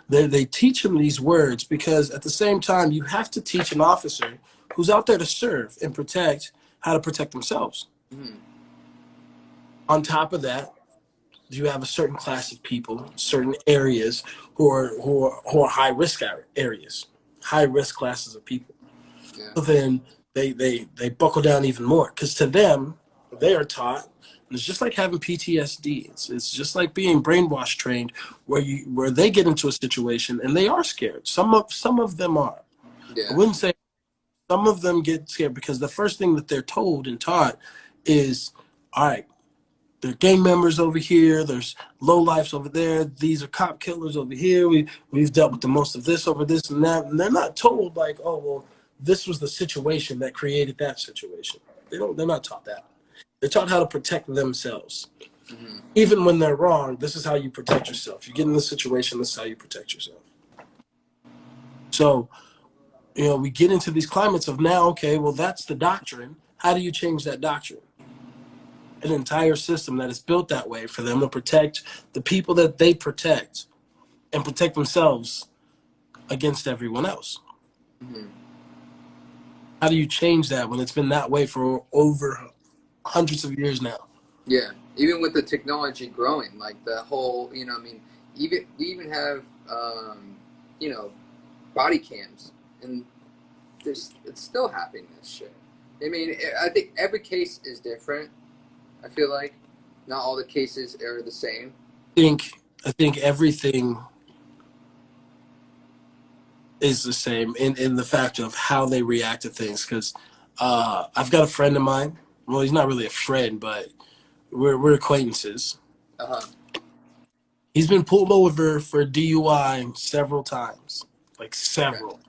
They teach them these words because at the same time you have to teach an officer who's out there to serve and protect how to protect themselves. Mm-hmm. On top of that, you have a certain class of people, certain areas who are high risk areas, high risk classes of people. Yeah. So then they buckle down even more, because to them, they are taught, and it's just like having PTSD. It's just like being brainwash trained, where they get into a situation and they are scared. Some of them are. Yeah. I wouldn't say some of them get scared, because the first thing that they're told and taught is, all right, there are gang members over here, there's lowlifes over there, these are cop killers over here, we've dealt with the most of this over this and that. And they're not told like, oh, well, this was the situation that created that situation. They're not taught that. They're taught how to protect themselves. Mm-hmm. Even when they're wrong, this is how you protect yourself. You get in this situation, this is how you protect yourself. So, we get into these climates of now, okay, well, that's the doctrine. How do you change that doctrine? An entire system that is built that way for them to protect the people that they protect and protect themselves against everyone else. Mm-hmm. How do you change that when it's been that way for over hundreds of years now? Yeah, even with the technology growing, like the whole, we even have, body cams, and it's still happening, this shit. I mean, I think every case is different. I feel like not all the cases are the same. I think everything is the same in the fact of how they react to things. Because I've got a friend of mine well, he's not really a friend, but we're acquaintances. He's been pulled over for DUI several times, like several. Okay.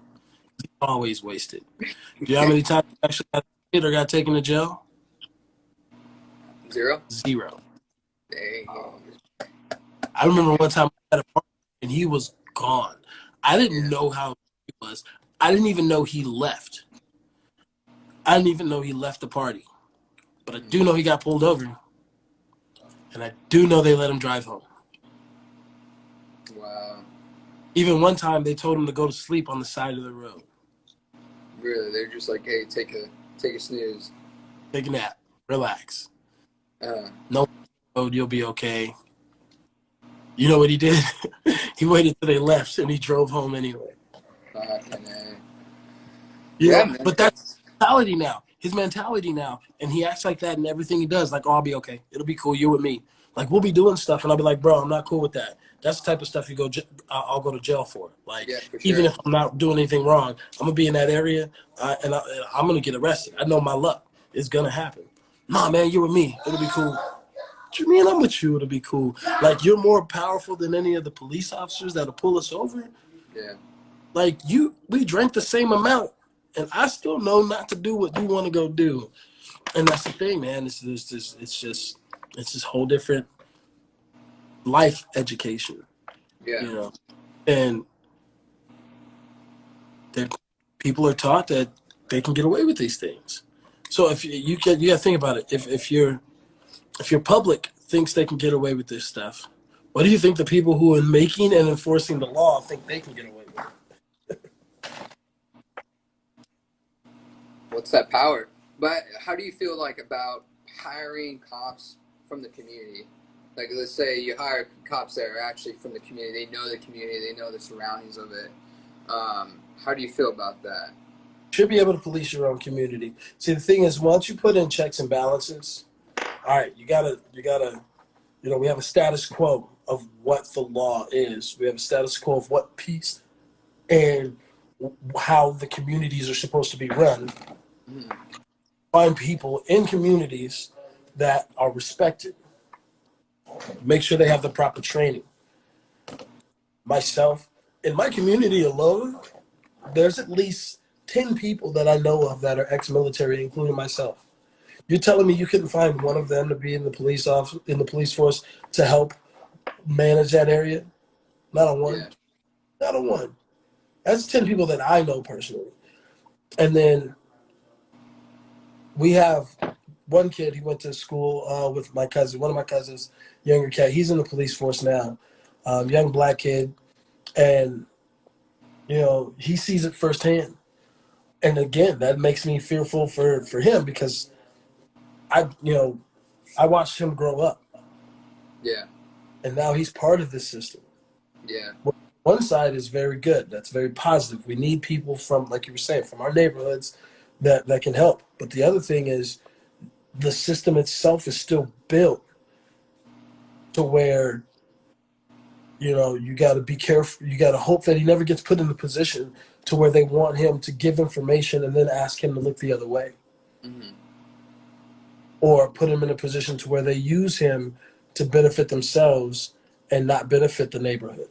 He's always wasted. Do you know how many times he actually got hit or got taken to jail? 0? 0. Dang. I remember one time I had a party and he was gone. I didn't know how he was. I didn't even know he left. I didn't even know he left the party. But I do know he got pulled over. And I do know they let him drive home. Wow. Even one time they told him to go to sleep on the side of the road. Really? They're just like, hey, take a snooze. Take a nap. Relax. Uh, No road, you'll be okay. You know what he did? He waited till they left and he drove home anyway. Yeah, man. but that's his mentality now. His mentality now. And he acts like that in everything he does. Like, oh, I'll be okay. It'll be cool. You with me. Like, we'll be doing stuff, and I'll be like, bro, I'm not cool with that. That's the type of stuff I'll go to jail for. Like, for sure. Even if I'm not doing anything wrong, I'm going to be in that area, and I'm going to get arrested. I know my luck is going to happen. Nah, man, you're with me. It'll be cool. What you mean I'm with you? It'll be cool. Like, you're more powerful than any of the police officers that'll pull us over. Yeah. Like, we drank the same amount, and I still know not to do what you want to go do. And that's the thing, man. It's this whole different life education. Yeah. You know, and people are taught that they can get away with these things. So if you got to think about it. If your public thinks they can get away with this stuff, what do you think the people who are making and enforcing the law think they can get away with? What's that power? But how do you feel like about hiring cops from the community? Like, let's say you hire cops that are actually from the community. They know the community. They know the surroundings of it. How do you feel about that? Should be able to police your own community. See, the thing is, once you put in checks and balances, all right, you gotta, we have a status quo of what the law is. We have a status quo of what peace and how the communities are supposed to be run. Find people in communities that are respected. Make sure they have the proper training. Myself, in my community alone, there's at least 10 people that I know of that are ex-military, including myself. You're telling me you couldn't find one of them to be in the police force to help manage that area? Not a one. Yeah. Not a one. That's 10 people that I know personally. And then we have one kid, he went to school with my cousin, one of my cousins, younger cat. He's in the police force now, young black kid. And, he sees it firsthand. And again, that makes me fearful for him because I watched him grow up. Yeah. And now he's part of this system. Yeah. One side is very good. That's very positive. We need people from, like you were saying, from our neighborhoods that can help. But the other thing is the system itself is still built to where, you got to be careful. You got to hope that he never gets put in the position to where they want him to give information and then ask him to look the other way. Mm-hmm. Or put him in a position to where they use him to benefit themselves and not benefit the neighborhood.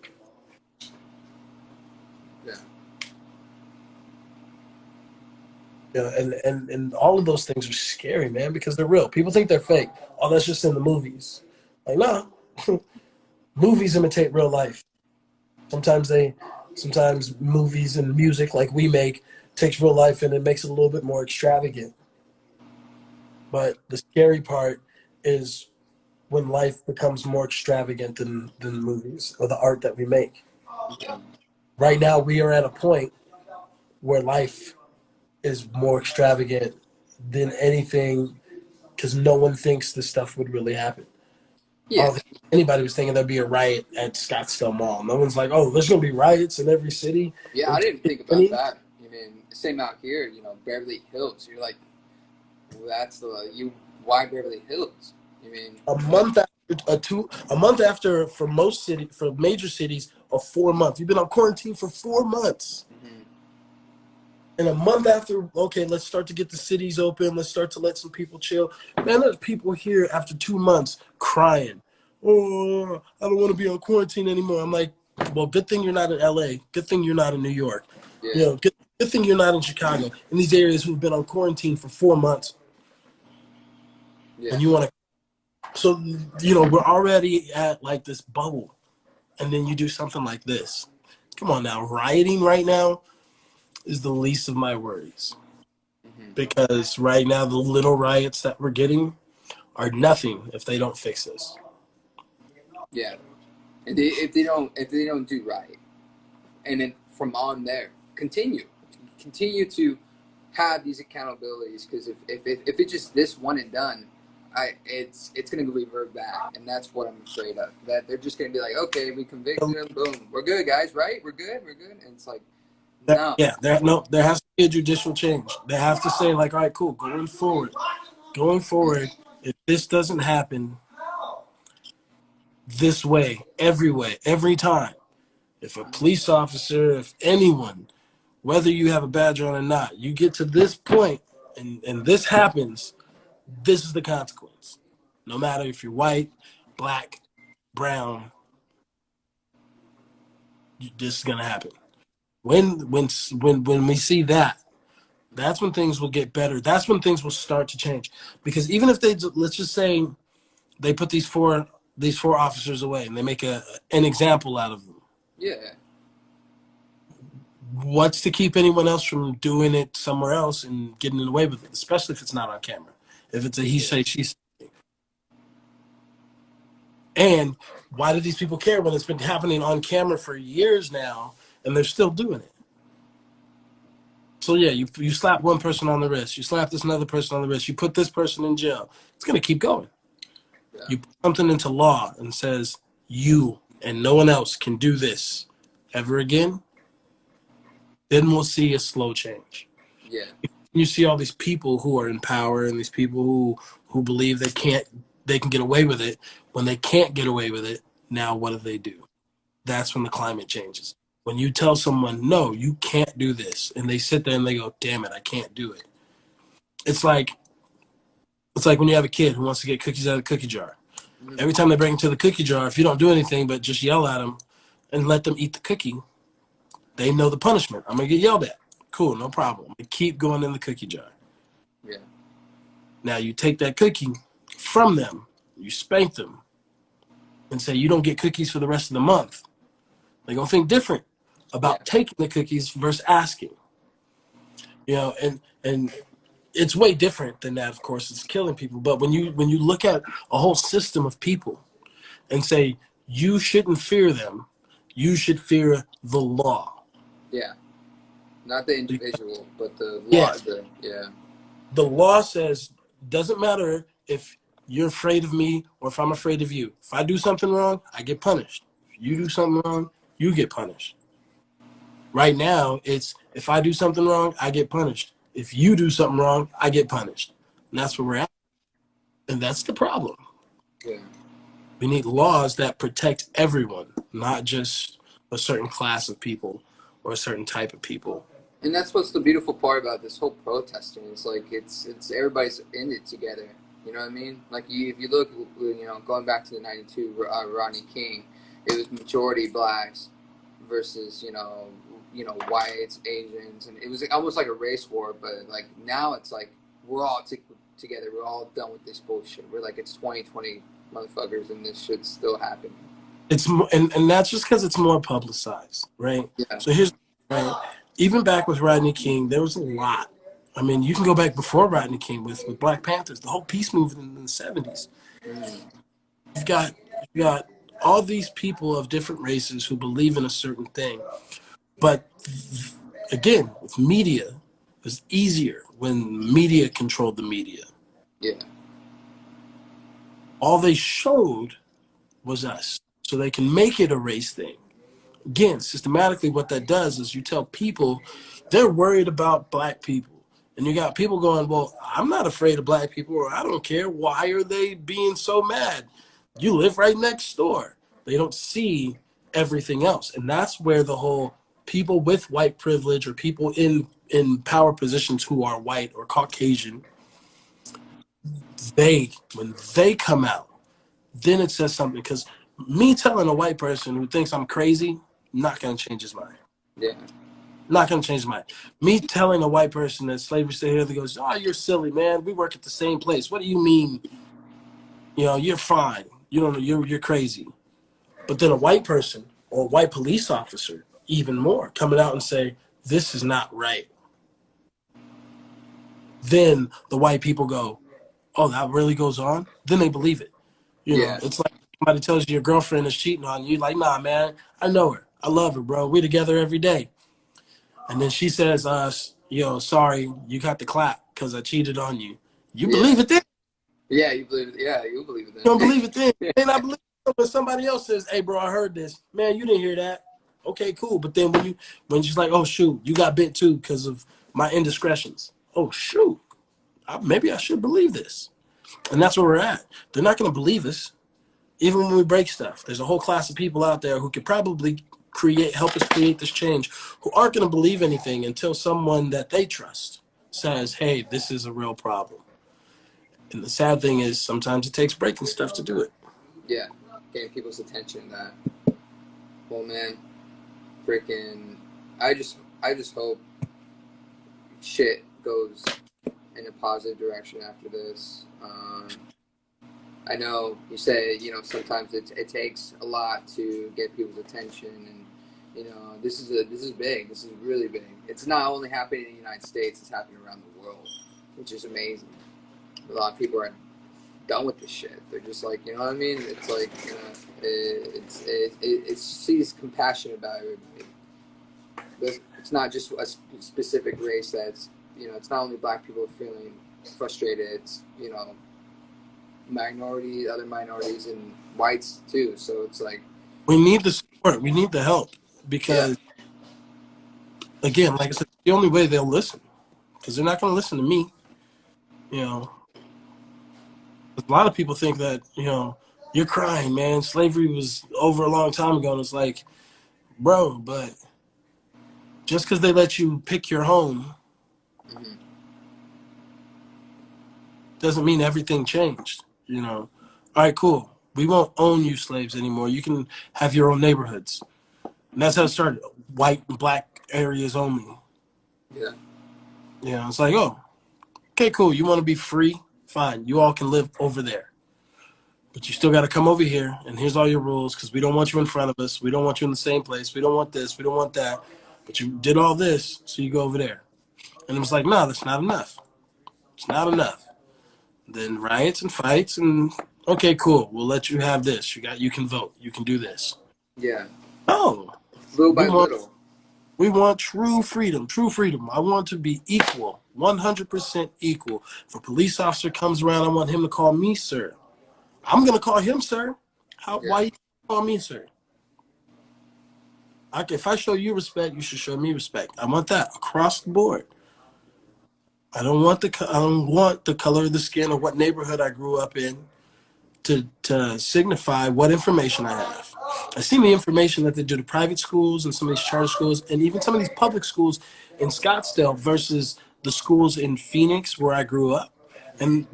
Yeah. And all of those things are scary, man, because they're real. People think they're fake. Oh, that's just in the movies. Like, no. Movies imitate real life. Sometimes movies and music like we make takes real life and it makes it a little bit more extravagant. But the scary part is when life becomes more extravagant than the movies or the art that we make. Right now, we are at a point where life is more extravagant than anything because no one thinks this stuff would really happen. Yeah. I don't think anybody was thinking there'd be a riot at Scottsdale Mall. No one's like, oh, there's going to be riots in every city. Yeah, I didn't think about that. Same out here, Beverly Hills. You're like, why Beverly Hills? A month after for major cities, a 4 month. You've been on quarantine for 4 months. Mm-hmm. And a month after, okay, let's start to get the cities open. Let's start to let some people chill. Man, there's people here after 2 months crying. Oh, I don't want to be on quarantine anymore. I'm like, well, good thing you're not in LA. Good thing you're not in New York. Yeah. You know, good thing you're not in Chicago. In these areas who've been on quarantine for 4 months. Yeah. And you want to. So, you know, we're already at like this bubble. And then you do something like this. Come on now. Rioting right now is the least of my worries. Because right now the little riots that we're getting are nothing if they don't fix this. Yeah. And if they don't do right, and then from on there, continue to have these accountabilities, because if it's just this one and done, it's going to revert back, and that's what I'm afraid of. That they're just going to be like, okay, we convicted him, boom, we're good, guys, right? We're good, and it's like, no. Yeah, there has to be a judicial change. They have to say like, all right, cool, going forward, if this doesn't happen this way, every time, if a police officer, if anyone, whether you have a badge on or not, you get to this point and this happens, this is the consequence. No matter if you're white, black, brown, this is gonna happen. When we see that, that's when things will get better. That's when things will start to change. Because even if let's just say they put these four officers away and they make an example out of them. Yeah. What's to keep anyone else from doing it somewhere else and getting away with it, especially if it's not on camera? If it's a he say, she say. And why do these people care when it's been happening on camera for years now and they're still doing it? So yeah, you slap one person on the wrist, you slap this another person on the wrist, you put this person in jail. It's going to keep going. Yeah. You put something into law and says you and no one else can do this ever again, then we'll see a slow change. Yeah. You see all these people who are in power and these people who believe they can get away with it. When they can't get away with it, now what do? That's when the climate changes. When you tell someone, no, you can't do this, and they sit there and they go, damn it, I can't do it. It's like when you have a kid who wants to get cookies out of the cookie jar. Mm-hmm. Every time they bring it to the cookie jar, if you don't do anything but just yell at them and let them eat the cookie, they know the punishment. I'm going to get yelled at. Cool, no problem. They keep going in the cookie jar. Yeah. Now you take that cookie from them, you spank them, and say you don't get cookies for the rest of the month. They're going to think different about taking the cookies versus asking. You know, and it's way different than that, of course. It's killing people. But when you look at a whole system of people and say you shouldn't fear them, you should fear the law. Yeah. Not the individual, but the law. Yeah. The law says, doesn't matter if you're afraid of me or if I'm afraid of you. If I do something wrong, I get punished. If you do something wrong, you get punished. Right now, it's if I do something wrong, I get punished. If you do something wrong, I get punished. And that's where we're at. And that's the problem. Yeah. We need laws that protect everyone, not just a certain class of people or a certain type of people. And that's what's the beautiful part about this whole protesting. It's like it's everybody's in it together. You know what I mean? Like if you look, you know, going back to the '92 Rodney King, it was majority blacks versus you know whites, Asians, and it was almost like a race war. But like now it's like we're all together. We're all done with this bullshit. We're like it's 2020 motherfuckers, and this shit's still happening. It's and that's just because it's more publicized, right? Yeah. So here's right. Even back with Rodney King, there was a lot. I mean, you can go back before Rodney King with Black Panthers, the whole peace movement in the 70s. You've got all these people of different races who believe in a certain thing. But again, with media, it was easier when media controlled the media. Yeah. All they showed was us. So they can make it a race thing. Again, systematically what that does is you tell people they're worried about black people. And you got people going, well, I'm not afraid of black people, or I don't care. Why are they being so mad? You live right next door. They don't see everything else. And that's where the whole people with white privilege or people in in power positions who are white or Caucasian, when they come out, then it says something. Because me telling a white person who thinks I'm crazy, not going to change his mind. Yeah. Not going to change his mind. Me telling a white person that slavery still here, they goes, oh, you're silly, man. We work at the same place. What do you mean? You know, you're fine. You don't know, you're crazy. But then a white person or a white police officer, even more, coming out and say, this is not right. Then the white people go, oh, that really goes on? Then they believe it. You know, it's like somebody tells you your girlfriend is cheating on you. Like, nah, man, I know her. I love her, bro. We're together every day. And then she says, sorry, you got the clap because I cheated on you. You believe it then? Yeah, you believe it. Yeah, you believe it then. You don't believe it then. And I believe it when somebody else says, hey, bro, I heard this. Man, you didn't hear that. Okay, cool. But then when she's like, oh, shoot, you got bit too because of my indiscretions. Oh, shoot. Maybe I should believe this. And that's where we're at. They're not going to believe us. Even when we break stuff, there's a whole class of people out there who could probably help us create this change, who aren't going to believe anything until someone that they trust says, hey, this is a real problem. And the sad thing is sometimes it takes breaking stuff to do it. Yeah, getting people's attention that, well, man, freaking, I just hope shit goes in a positive direction after this. I know you say, sometimes it takes a lot to get people's attention, and this is big. This is really big. It's not only happening in the United States; it's happening around the world, which is amazing. A lot of people are done with this shit. They're just like, you know what I mean? It's like, it sees compassion about everybody. It's not just a specific race that's, it's not only black people feeling frustrated. It's, other minorities, and whites too. So it's like, we need the support. We need the help because, again, like I said, the only way they'll listen, because they're not going to listen to me. A lot of people think that, you're crying, man. Slavery was over a long time ago. And it's like, bro, but just because they let you pick your home doesn't mean everything changed. All right, cool. We won't own you slaves anymore. You can have your own neighborhoods. And that's how it started. White and black areas only. Yeah. It's like, oh, okay, cool. You want to be free? Fine. You all can live over there. But you still got to come over here, and here's all your rules, because we don't want you in front of us. We don't want you in the same place. We don't want this. We don't want that. But you did all this, so you go over there. And it was like, no, that's not enough. It's not enough. Then riots and fights, and okay, cool. We'll let you have this. You can vote. You can do this. Yeah. Oh. Little by little. We want true freedom. True freedom. I want to be equal. 100% equal. If a police officer comes around, I want him to call me sir. I'm going to call him sir. Why you call me sir? If I show you respect, you should show me respect. I want that across the board. I don't want the color of the skin or what neighborhood I grew up in to signify what information I have. I see the information that they do to private schools and some of these charter schools and even some of these public schools in Scottsdale versus the schools in Phoenix where I grew up. And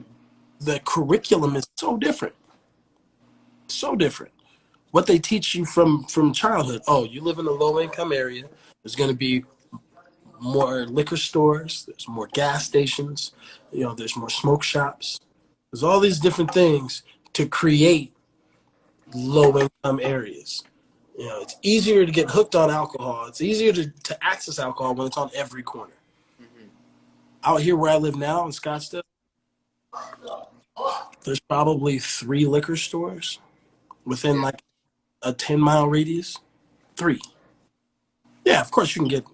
the curriculum is so different. So different. What they teach you from childhood. Oh, you live in a low-income area. There's going to be more liquor stores. There's more gas stations. There's more smoke shops. There's all these different things to create low-income areas. It's easier to get hooked on alcohol. It's easier to access alcohol when it's on every corner. Out here where I live now in Scottsdale, there's probably 3 liquor stores within like a 10-mile radius. 3. Yeah, of course you can get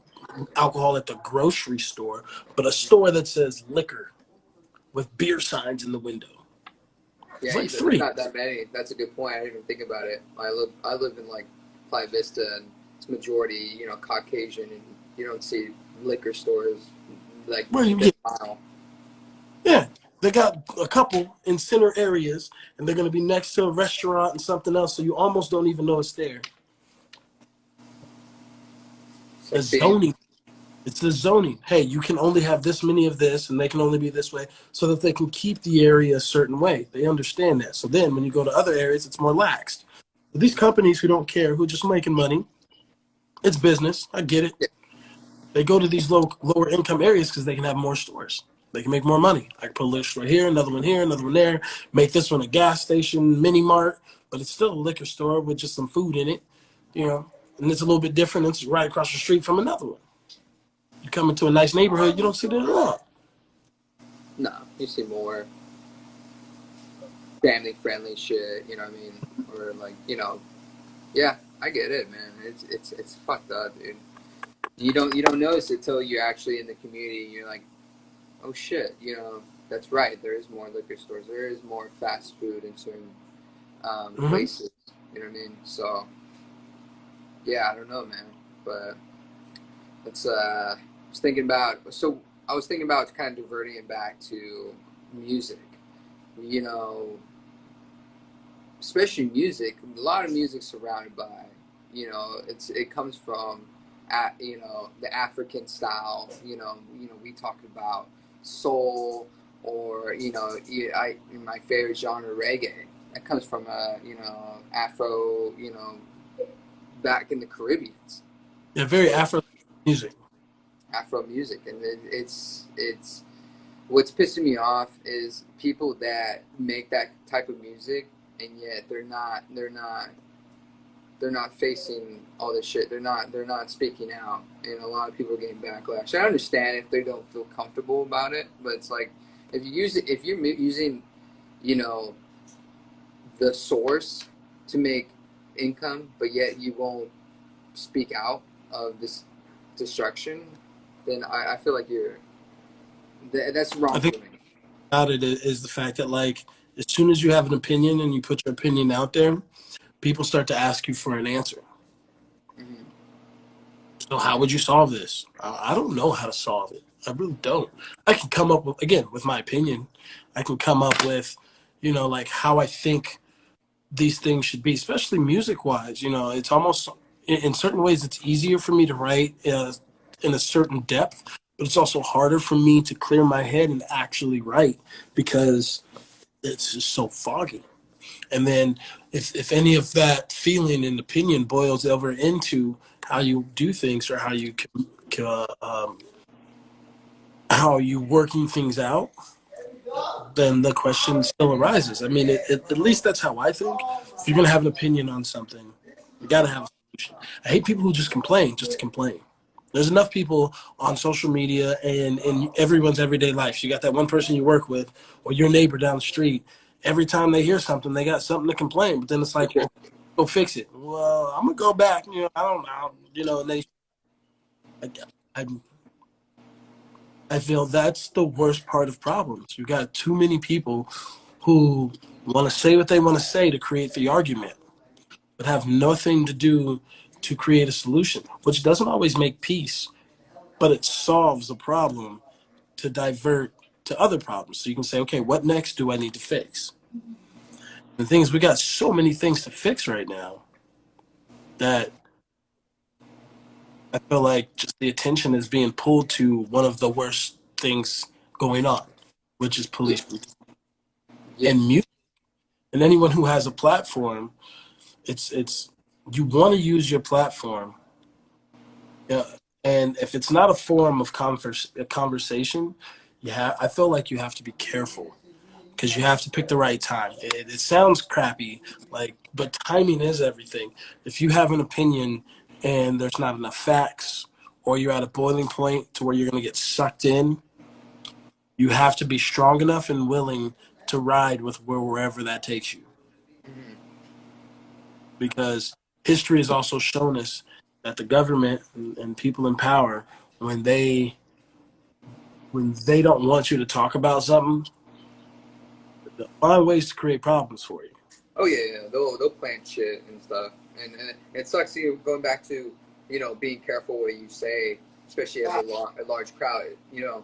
alcohol at the grocery store, but a store that says liquor with beer signs in the window. Yeah, like 3. Not that many. That's a good point. I didn't even think about it. I live in like Playa Vista, and it's majority, Caucasian, and you don't see liquor stores like where you get a mile. Yeah, they got a couple in center areas, and they're going to be next to a restaurant and something else, so you almost don't even know it's there. So zoning. It's the zoning. Hey, you can only have this many of this, and they can only be this way, so that they can keep the area a certain way. They understand that. So then when you go to other areas, it's more laxed. But these companies who don't care, who are just making money, it's business. I get it. They go to these lower income areas because they can have more stores. They can make more money. I can put a liquor store here, another one there, make this one a gas station, mini mart, but it's still a liquor store with just some food in it, you know, and it's a little bit different. It's right across the street from another one. You come into a nice neighborhood, you don't see that at all. No, you see more family-friendly shit, you know what I mean? Or like, you know, yeah, I get it, man. It's fucked up, dude. You don't notice it till you're actually in the community. And you're like, oh shit, you know, that's right. There is more liquor stores. There is more fast food in certain places. You know what I mean? So, yeah, I don't know, man. But it's I was thinking about kind of diverting it back to music. You know, especially music. A lot of music surrounded by, you know, it comes from, you know, the African style. You know, we talked about soul, or you know, my favorite genre, reggae. That comes from you know, Afro. You know, back in the Caribbean. Yeah, very Afro music. Afro music, and it's what's pissing me off is people that make that type of music, and yet they're not facing all this shit. They're not speaking out, and a lot of people are getting backlash. I understand if they don't feel comfortable about it, but it's like if you're using, you know, the source to make income, but yet you won't speak out of this destruction, then I feel like that's wrong for me. About it is the fact that, like, as soon as you have an opinion and you put your opinion out there, people start to ask you for an answer. Mm-hmm. So how would you solve this? I don't know how to solve it. I really don't. I can come up with, again, with my opinion, I can come up with, you know, like how I think these things should be, especially music-wise. You know, it's almost, in certain ways, it's easier for me to write in a certain depth, but it's also harder for me to clear my head and actually write because it's just so foggy. And then if any of that feeling and opinion boils over into how you do things, or how you working things out, then the question still arises. I mean, at least that's how I think. If you're going to have an opinion on something, you got to have a solution. I hate people who just complain just to complain. There's enough people on social media and in everyone's everyday life. You got that one person you work with or your neighbor down the street. Every time they hear something, they got something to complain. But then it's like, well, go fix it. Well, I'm going to go back. You know, I don't know. You know, and I feel that's the worst part of problems. You got too many people who want to say what they want to say to create the argument, but have nothing to do to create a solution, which doesn't always make peace, but it solves a problem to divert to other problems. So you can say, okay, what next do I need to fix? The thing is, we got so many things to fix right now that I feel like just the attention is being pulled to one of the worst things going on, which is police brutality. Yeah. And music, and anyone who has a platform, it's you want to use your platform. Yeah, and if it's not a forum of conversation, I feel like you have to be careful because you have to pick the right time. It sounds crappy, but timing is everything. If you have an opinion and there's not enough facts, or you're at a boiling point to where you're going to get sucked in, you have to be strong enough and willing to ride with wherever that takes you. Mm-hmm. Because history has also shown us that the government and people in power, when they don't want you to talk about something, they'll find ways to create problems for you. Oh yeah. They'll plant shit and stuff, and it sucks. You going back to, you know, being careful what you say, especially as a large crowd. You know,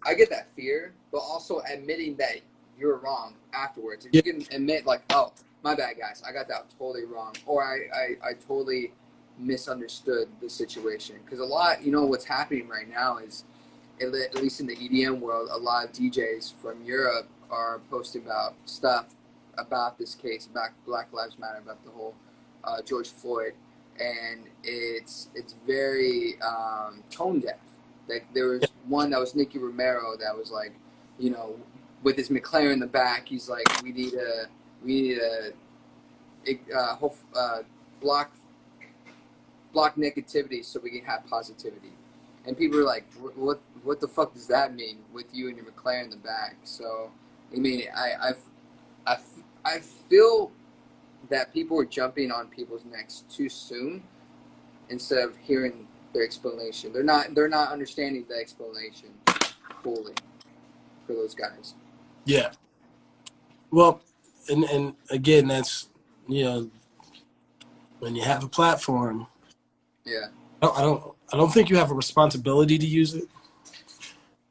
I get that fear, but also admitting that you're wrong afterwards. If you can admit, like, oh, my bad, guys, I got that totally wrong, or I totally misunderstood the situation. Because a lot, you know, what's happening right now is, at least in the EDM world, a lot of DJs from Europe are posting about stuff about this case, about Black Lives Matter, about the whole George Floyd, and it's very tone deaf. Like there was one that was Nicky Romero that was like, you know, with his McLaren in the back, he's like, we need a block negativity so we can have positivity. And people are like, what the fuck does that mean with you and your McLaren in the back? So, I mean, I feel that people are jumping on people's necks too soon instead of hearing their explanation. They're not understanding the explanation fully for those guys. Yeah. Well, and again, that's, you know, when you have a platform. Yeah. I don't think you have a responsibility to use it.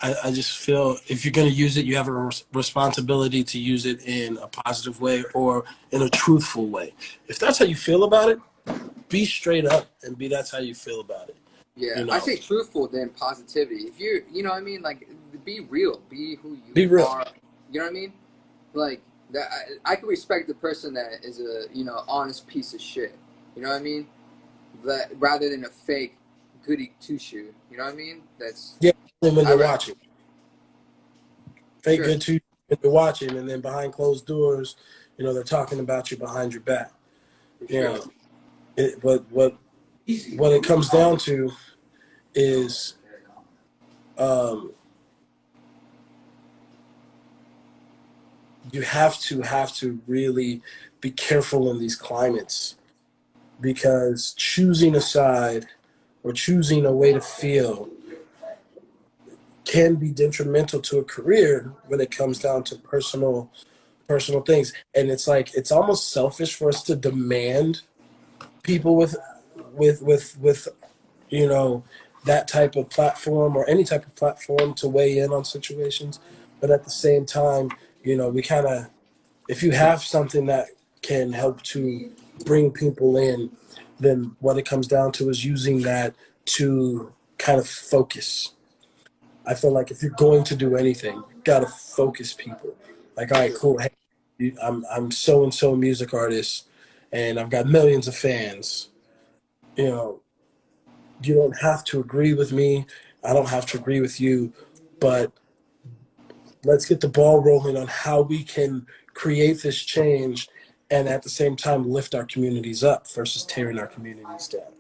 I just feel if you're going to use it, you have a responsibility to use it in a positive way or in a truthful way. If that's how you feel about it, be straight up and that's how you feel about it. Yeah, you know? I say truthful then positivity. If you know what I mean, like be real, be who you be real. are. You know what I mean? Like that, I can respect the person that is a, you know, honest piece of shit. You know what I mean? That rather than a fake goody two shoe. You know what I mean? That's when they're watching. Fake Sure. good to when you're watching, and then behind closed doors, you know, they're talking about you behind your back. You know, what it comes down to is you have to really be careful in these climates, because choosing a side or choosing a way to feel can be detrimental to a career when it comes down to personal things. And it's like, it's almost selfish for us to demand people with you know, that type of platform or any type of platform to weigh in on situations. But at the same time, you know, we kind of, if you have something that can help to bring people in, then what it comes down to is using that to kind of focus. I feel like if you're going to do anything, you gotta focus people. Like, all right, cool. Hey, I'm so and so music artist, and I've got millions of fans. You know, you don't have to agree with me. I don't have to agree with you, but let's get the ball rolling on how we can create this change, and at the same time lift our communities up versus tearing our communities down.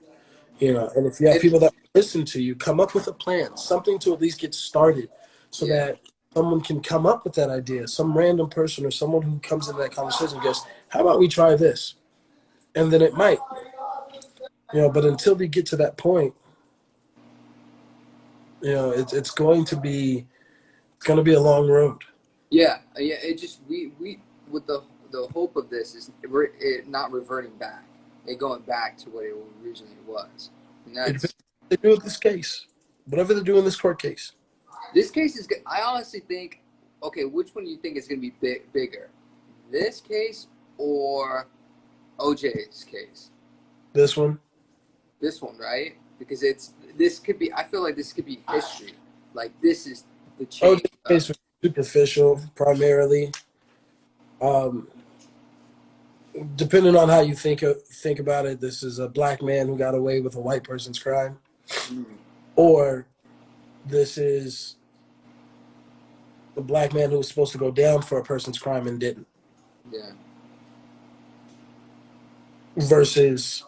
You know, and if you have people that listen to you, come up with a plan, something to at least get started, so that someone can come up with that idea. Some random person or someone who comes into that conversation goes, how about we try this? And then it might, you know, but until we get to that point, you know, it's going to be a long road. Yeah. It just we with the hope of this is it not reverting back, it going back to what it originally was. And that's they do in this case, whatever they do in this court case. This case is good. I honestly think, okay, which one do you think is going to be bigger, this case or OJ's case? This one, right? Because this could be. I feel like this could be history. Like this is the change. OJ's case was superficial, primarily. Depending on how you think about it, this is a black man who got away with a white person's crime, or this is the black man who was supposed to go down for a person's crime and didn't. Yeah. Versus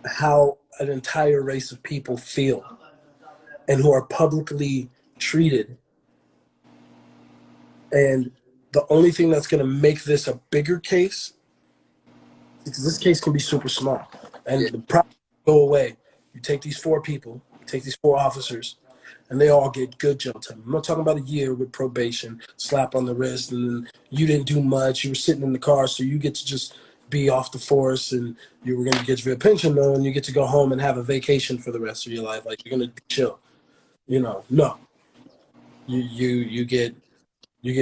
how an entire race of people feel and who are publicly treated. And the only thing that's going to make this a bigger case, because this case can be super small, and the problem go away. You take these 4 people, take these 4 officers, and they all get good jail time. I'm not talking about a year with probation, slap on the wrist, and you didn't do much. You were sitting in the car, so you get to just be off the force, and you were going to get your pension though, and you get to go home and have a vacation for the rest of your life. Like, you're going to chill. You know, no. You get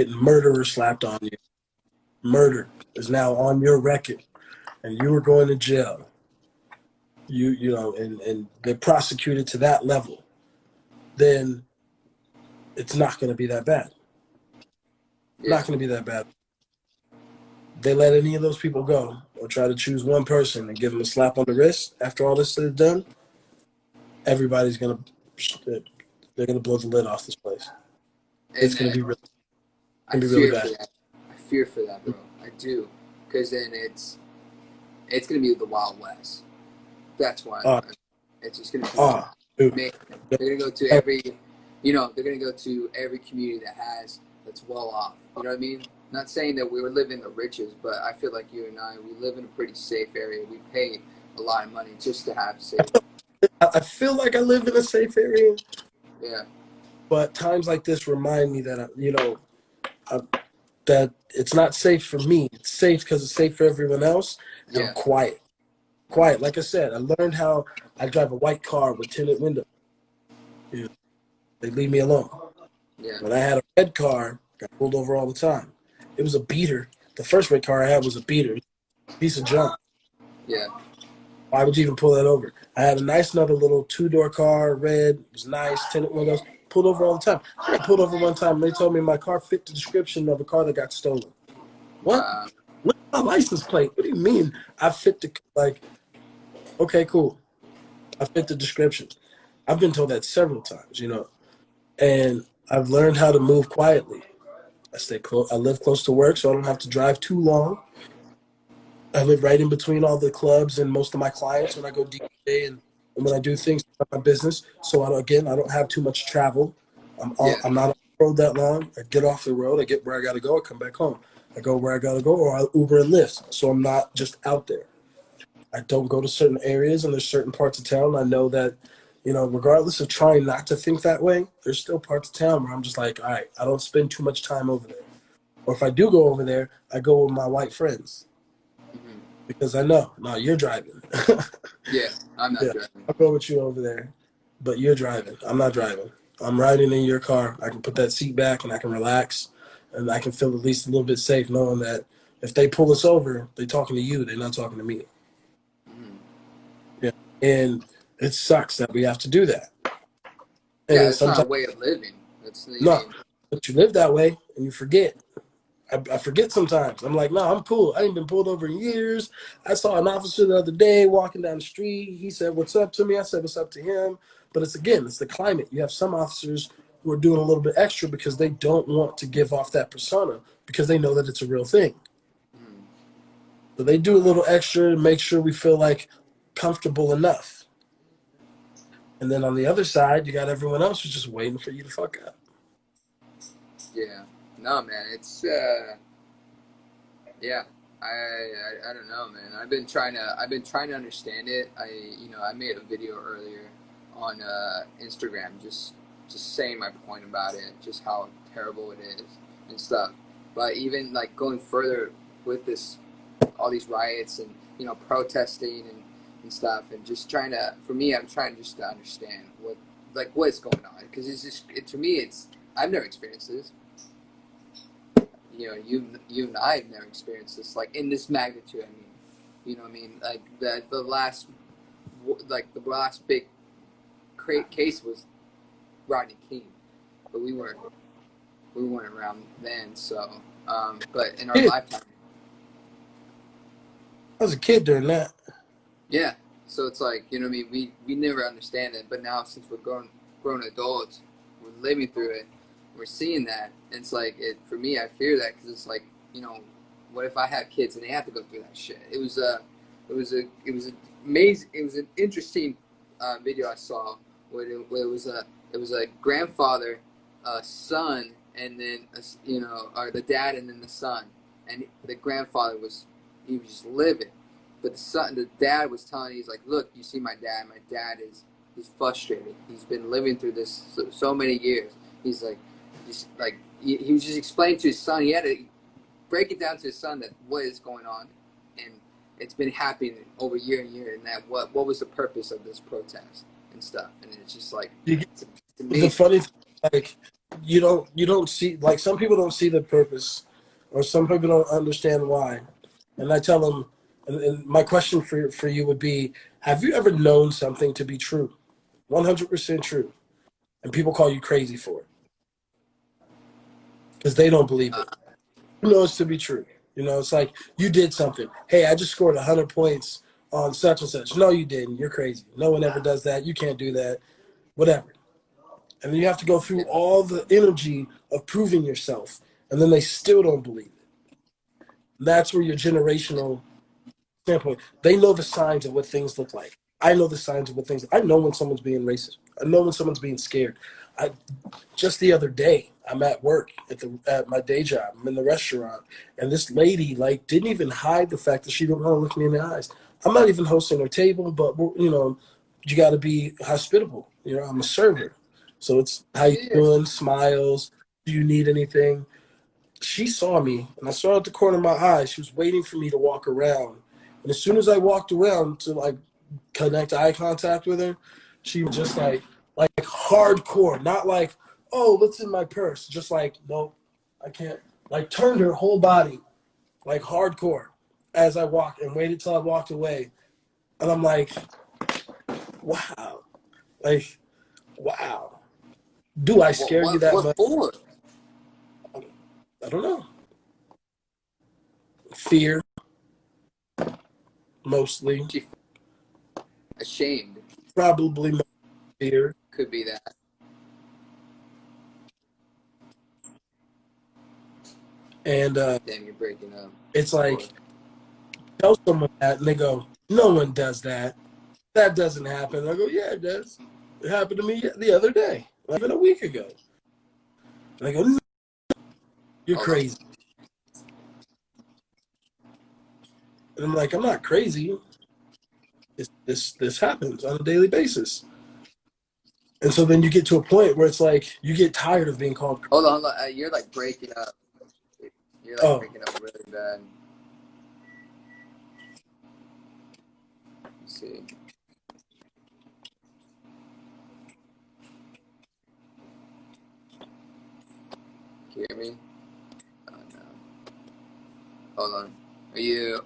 murderer slapped on you. Murder is now on your record, and you were going to jail. you know, and they're prosecuted to that level, then it's not going to be that bad. Not going to be that bad. They let any of those people go or try to choose one person and give them a slap on the wrist after all this is done, everybody's going to, they're going to blow the lid off this place. It's going to be really bad. I fear for that, bro. I do. Because then it's going to be the Wild West. That's why. It's just going to be they're going to go to every, they're going to go to every community that's well off. You know what I mean? Not saying that we were living the riches, but I feel like you and I, we live in a pretty safe area. We pay a lot of money just to have safe. I feel like I live in a safe area. Yeah. But times like this remind me that, that it's not safe for me. It's safe because it's safe for everyone else. And I'm quiet. Like I said, I learned how I drive a white car with tinted windows. They leave me alone. Yeah. When I had a red car, I got pulled over all the time. It was a beater. The first red car I had was a beater. Piece of junk. Yeah. Why would you even pull that over? I had a nice another little 2-door car, red. It was nice, tinted windows. Pulled over all the time. I got pulled over one time. They told me my car fit the description of a car that got stolen. What? Look at my license plate. What do you mean? I fit the, okay, cool. I fit the description. I've been told that several times, and I've learned how to move quietly. I stay close. I live close to work, so I don't have to drive too long. I live right in between all the clubs and most of my clients when I go DJ and when I do things for my business. So I don't have too much travel. I'm not on the road that long. I get off the road. I get where I got to go. I come back home. I go where I got to go, or I Uber and Lyft. So I'm not just out there. I don't go to certain areas, and there's certain parts of town I know that, regardless of trying not to think that way, there's still parts of town where I'm just like, all right, I don't spend too much time over there. Or if I do go over there, I go with my white friends. Mm-hmm. Because I know, no, you're driving. Yeah, I'm not driving. I'll go with you over there, but you're driving. I'm not driving. I'm riding in your car. I can put that seat back and I can relax, and I can feel at least a little bit safe knowing that if they pull us over, they're talking to you. They're not talking to me. Mm-hmm. Yeah, and it sucks that we have to do that. And it's not a way of living. But you live that way and you forget. I forget sometimes. I'm like, no, I'm cool. I ain't been pulled over in years. I saw an officer the other day walking down the street. He said, what's up to me? I said, what's up to him? But it's the climate. You have some officers who are doing a little bit extra because they don't want to give off that persona because they know that it's a real thing. Mm. So they do a little extra to make sure we feel like comfortable enough. And then on the other side, you got everyone else who's just waiting for you to fuck up. Yeah. No, man, it's, I don't know, man. I've been trying to understand it. I made a video earlier on Instagram just saying my point about it, just how terrible it is and stuff. But even like going further with this, all these riots and, protesting and stuff, and just trying to, for me, I'm trying just to understand what's going on, because to me, I've never experienced this. You and I have never experienced this, like in this magnitude. I mean, you know what I mean? Like the last big case was Rodney King, but we weren't around then. So, but in our lifetime, I was a kid during that. Yeah. So it's like, you know what I mean? We never understand it, but now since we're grown adults, we're living through it. We're seeing that, and it's like, for me, I fear that, because it's like, what if I have kids and they have to go through that shit? It was amazing. It was an interesting video I saw where it was a grandfather, son, and then or the dad and then the son, and the grandfather was just living, but the dad was telling, he's like, look, you see my dad he's frustrated. He's been living through this so many years. He's like. He was just explaining to his son. He had to break it down to his son that what is going on, and it's been happening over year and year. And that what was the purpose of this protest and stuff. And it's just like it's the funny thing, like you don't see, like, some people don't see the purpose, or some people don't understand why. And I tell them, And my question for you would be, have you ever known something to be true, 100% true, and people call you crazy for it because they don't believe it? You know it's to be true. You know, it's like you did something. Hey, I just scored 100 points on such and such. No, you didn't. You're crazy. No one ever does that. You can't do that. Whatever. And then you have to go through all the energy of proving yourself, and then they still don't believe it. That's where your generational standpoint. They know the signs of what things look like. I know the signs of what things. I know when someone's being racist. I know when someone's being scared. Just the other day, I'm at work at my day job. I'm in the restaurant, and this lady didn't even hide the fact that she didn't want to look me in the eyes. I'm not even hosting her table, but you got to be hospitable. I'm a server, so it's how you doing? Smiles. Do you need anything? She saw me, and I saw at the corner of my eye. She was waiting for me to walk around, and as soon as I walked around to connect eye contact with her, she was just like hardcore, not like, oh, what's in my purse? Just like, nope, I can't. Turned her whole body, hardcore, as I walked and waited till I walked away. And I'm like, wow. Wow. Do I scare you that much? For? I don't know. Fear. Mostly. Ashamed. Probably fear. Could be that. And damn, you're breaking up. It's like, tell someone that, and they go, no one does that. That doesn't happen. I go, yeah, it does. It happened to me the other day, even a week ago. And I go, no, you're crazy. And I'm like, I'm not crazy. This happens on a daily basis. And so then you get to a point where it's like you get tired of being called crazy. Hold on, you're breaking up. You're breaking up really bad. Let's see. Can you hear me? Oh no. Hold on. Are you?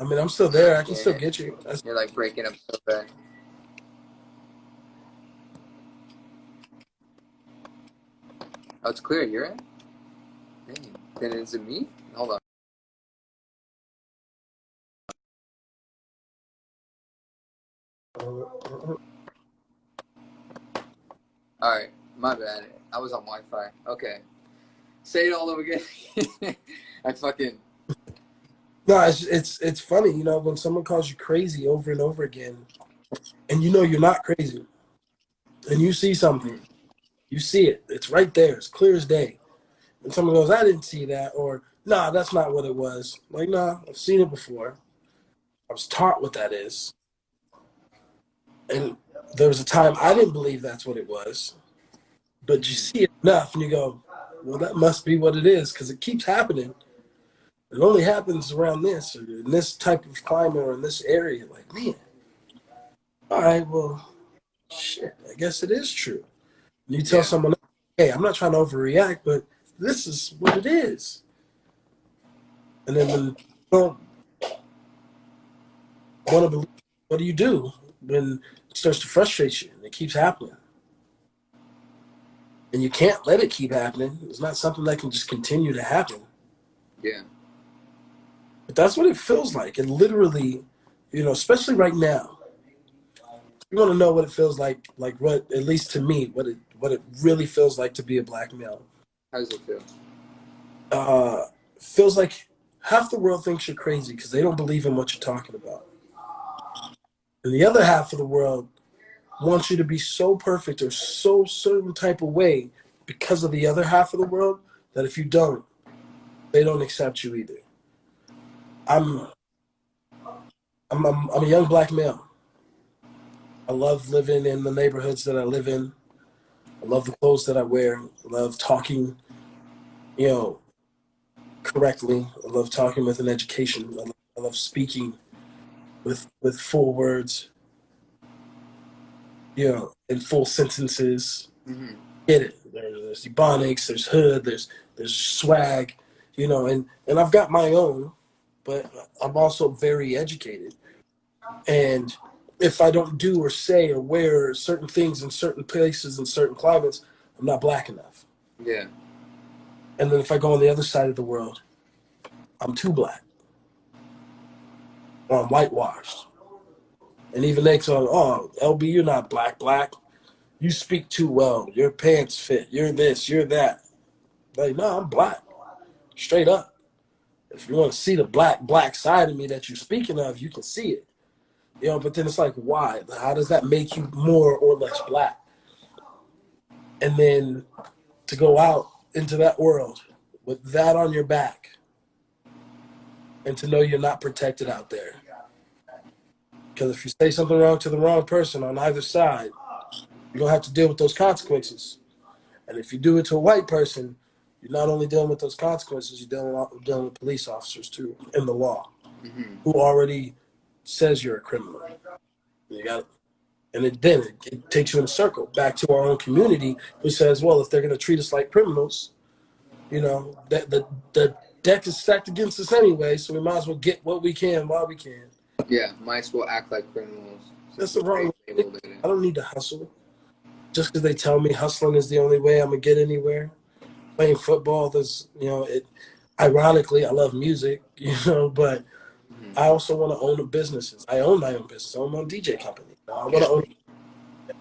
I mean, I'm still there. I can still get you. You're breaking up so bad. Oh, it's clear. You're in? Dang. Then is it me? Hold on. Alright, my bad. I was on Wi-Fi. Okay. Say it all over again. I fucking... No, it's funny, when someone calls you crazy over and over again, and you're not crazy, and you see something, you see it, it's right there, it's clear as day, and someone goes, I didn't see that, or, nah, that's not what it was. Nah, I've seen it before. I was taught what that is. And there was a time I didn't believe that's what it was, but you see it enough, and you go, well, that must be what it is, because it keeps happening. It only happens around this, or in this type of climate, or in this area. Man, all right, well, shit, I guess it is true. And you tell someone, hey, I'm not trying to overreact, but this is what it is. And then when you don't want to believe, what do? When it starts to frustrate you, and it keeps happening. And you can't let it keep happening. It's not something that can just continue to happen. Yeah. But that's what it feels like. And literally, especially right now, you want to know what it feels like what, at least to me, what it really feels like to be a black male. How does it feel? Feels like half the world thinks you're crazy because they don't believe in what you're talking about. And the other half of the world wants you to be so perfect or so certain type of way because of the other half of the world that if you don't, they don't accept you either. I'm a young black male. I love living in the neighborhoods that I live in. I love the clothes that I wear. I love talking, correctly. I love talking with an education. I love speaking with full words, in full sentences. Mm-hmm. Get it? There's ebonics, there's hood, there's swag. and I've got my own, but I'm also very educated. And if I don't do or say or wear certain things in certain places in certain climates, I'm not black enough. Yeah. And then if I go on the other side of the world, I'm too black. Or I'm whitewashed. And even they tell, oh, LB, you're not black. You speak too well. Your pants fit. You're this, you're that. Like, no, I'm black. Straight up. If you want to see the black side of me that you're speaking of, you can see it. But then it's like, why? How does that make you more or less black? And then to go out into that world with that on your back and to know you're not protected out there. Because if you say something wrong to the wrong person on either side, you're going to have to deal with those consequences. And if you do it to a white person, you're not only dealing with those consequences, you're dealing with police officers too in the law, who already says you're a criminal. You got it. And it takes you in a circle back to our own community, who says, well, if they're going to treat us like criminals, that the deck is stacked against us anyway, so we might as well get what we can while we can. Yeah, might as well act like criminals. That's the wrong way. I don't need to hustle. Just because they tell me hustling is the only way I'm going to get anywhere. Playing football, ironically, I love music, but I also want to own businesses. I own my own business. I own my own DJ company. I want to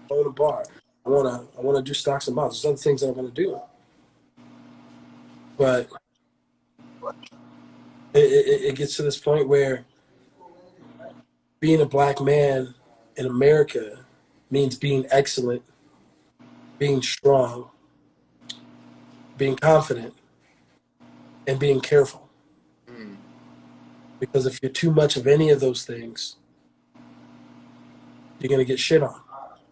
own a bar. I want to do stocks and bonds. There's other things that I'm going to do. But it gets to this point where being a black man in America means being excellent, being strong, being confident, and being careful. Because if you're too much of any of those things, you're going to get shit on.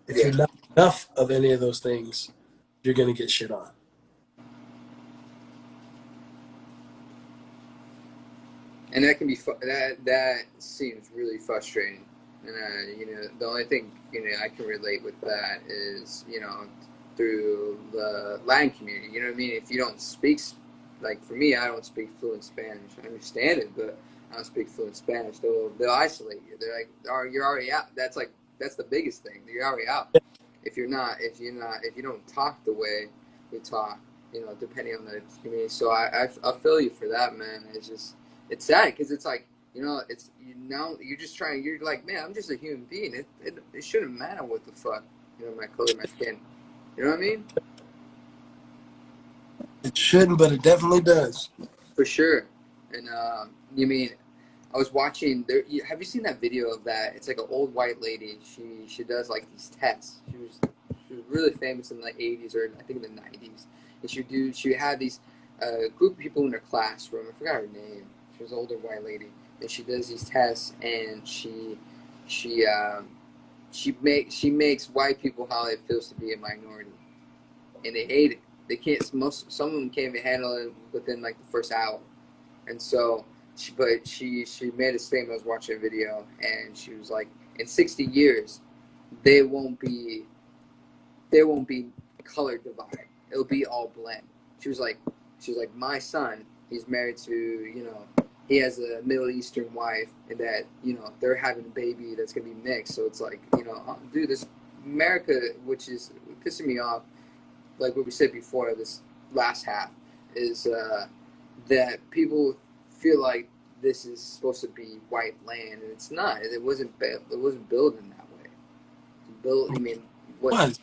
If you're not enough of any of those things, you're going to get shit on. And that can be that seems really frustrating. And the only thing I can relate with that is through the Latin community. You know what I mean? If you don't speak, like for me, I don't speak fluent Spanish. I understand it, but I don't speak fluent Spanish. They'll isolate you. They're like, "Oh, you're already out." That's the biggest thing. You're already out. If you don't talk the way we talk, depending on the community. So I feel you for that, man. It's sad because it's like, you're just trying. You're like, man, I'm just a human being. It shouldn't matter what the fuck, my color, my skin. You know what I mean? It shouldn't, but it definitely does. For sure. And I was watching. Have you seen that video of that? It's like an old white lady. She does like these tests. She was really famous in the 80s or I think in the 90s. And she had these group of people in her classroom. I forgot her name. She was an older white lady, and she does these tests, and she makes white people how it feels to be a minority, and they hate it. They can't. Some of them can't even handle it within like the first hour, and so she made a statement. I was watching a video, and she was like, in 60 years, there won't be color divide. It'll be all blend. She was like, my son, he's married to, he has a Middle Eastern wife, and that, they're having a baby that's going to be mixed. So it's like, dude, this America, which is pissing me off, like what we said before, this last half, is that people feel like this is supposed to be white land, and it's not. It wasn't built in that way. What?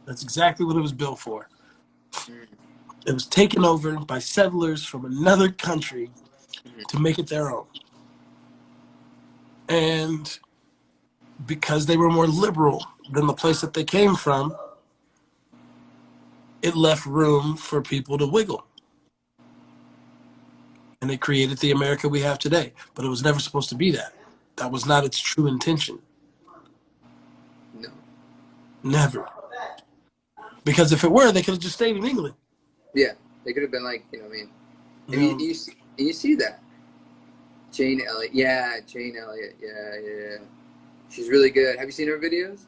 That's exactly what it was built for. It was taken over by settlers from another country to make it their own. And because they were more liberal than the place that they came from, it left room for people to wiggle. And it created the America we have today. But it was never supposed to be that. That was not its true intention. No. Never. Because if it were, they could have just stayed in England. Yeah, they could have been like, And you see that. Jane Elliott. Yeah. She's really good. Have you seen her videos?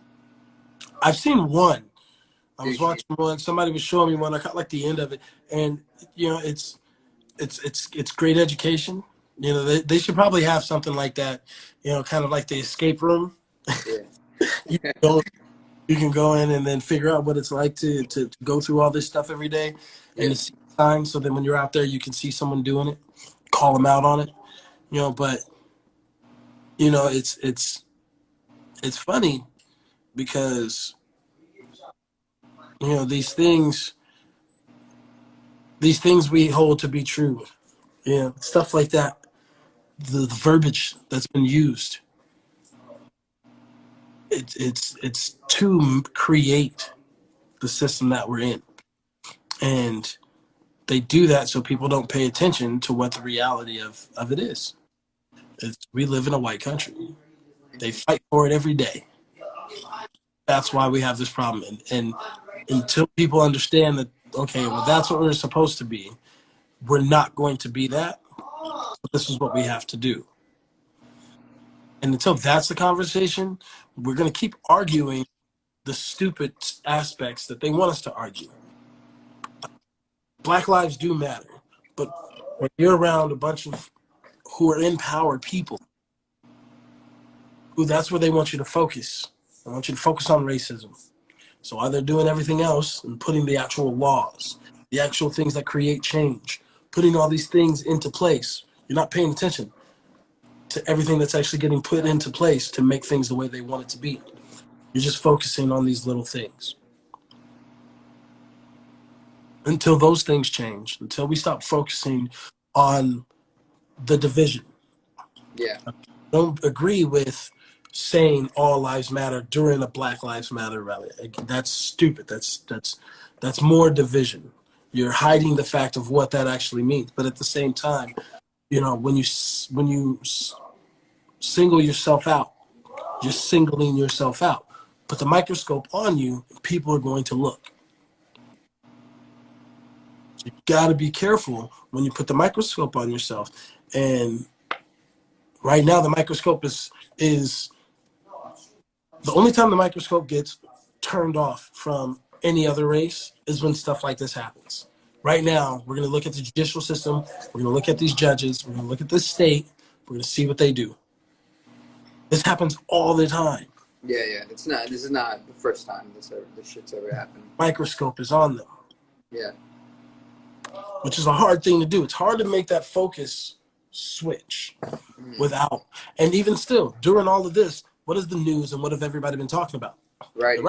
I've seen one. I was watching one. Somebody was showing me one. I caught like the end of it. And, it's it's great education. You know, they should probably have something like that. You know, kind of like the escape room. you Yeah. can go, you can go in and then figure out what it's like to go through all this stuff every day, and to see signs. So then when you're out there, you can see someone doing it, call them out on it. You know, but you know, it's funny because you know these things we hold to be true. You know, stuff like that. The verbiage that's been used. It's to create the system that we're in, and they do that so people don't pay attention to what the reality of it is. We live in a white country. They fight for it every day. That's why we have this problem. And until people understand that, okay, well, that's what we're supposed to be, we're not going to be that. This is what we have to do. And until that's the conversation, we're going to keep arguing the stupid aspects that they want us to argue. Black lives do matter, but when you're around a bunch of who are empowered people, who that's where they want you to focus. They want you to focus on racism. So while they're doing everything else and putting the actual laws, the actual things that create change, putting all these things into place, you're not paying attention to everything that's actually getting put into place to make things the way they want it to be. You're just focusing on these little things. Until those things change, until we stop focusing on the division. Yeah. Don't agree with saying all lives matter during a Black Lives Matter rally. That's stupid. That's more division. You're hiding the fact of what that actually means. But at the same time, you know, when you single yourself out, you're singling yourself out. Put the microscope on you, people are going to look. So you got to be careful when you put the microscope on yourself. And right now, the microscope is the only time the microscope gets turned off from any other race is when stuff like this happens. Right now, we're going to look at the judicial system. We're going to look at these judges. We're going to look at the state. We're going to see what they do. This happens all the time. Yeah. This is not the first time this shit's ever happened. Microscope is on them. Yeah. Which is a hard thing to do. It's hard to make that focus switch without. And even still, during all of this, what is the news and what have everybody been talking about? Right.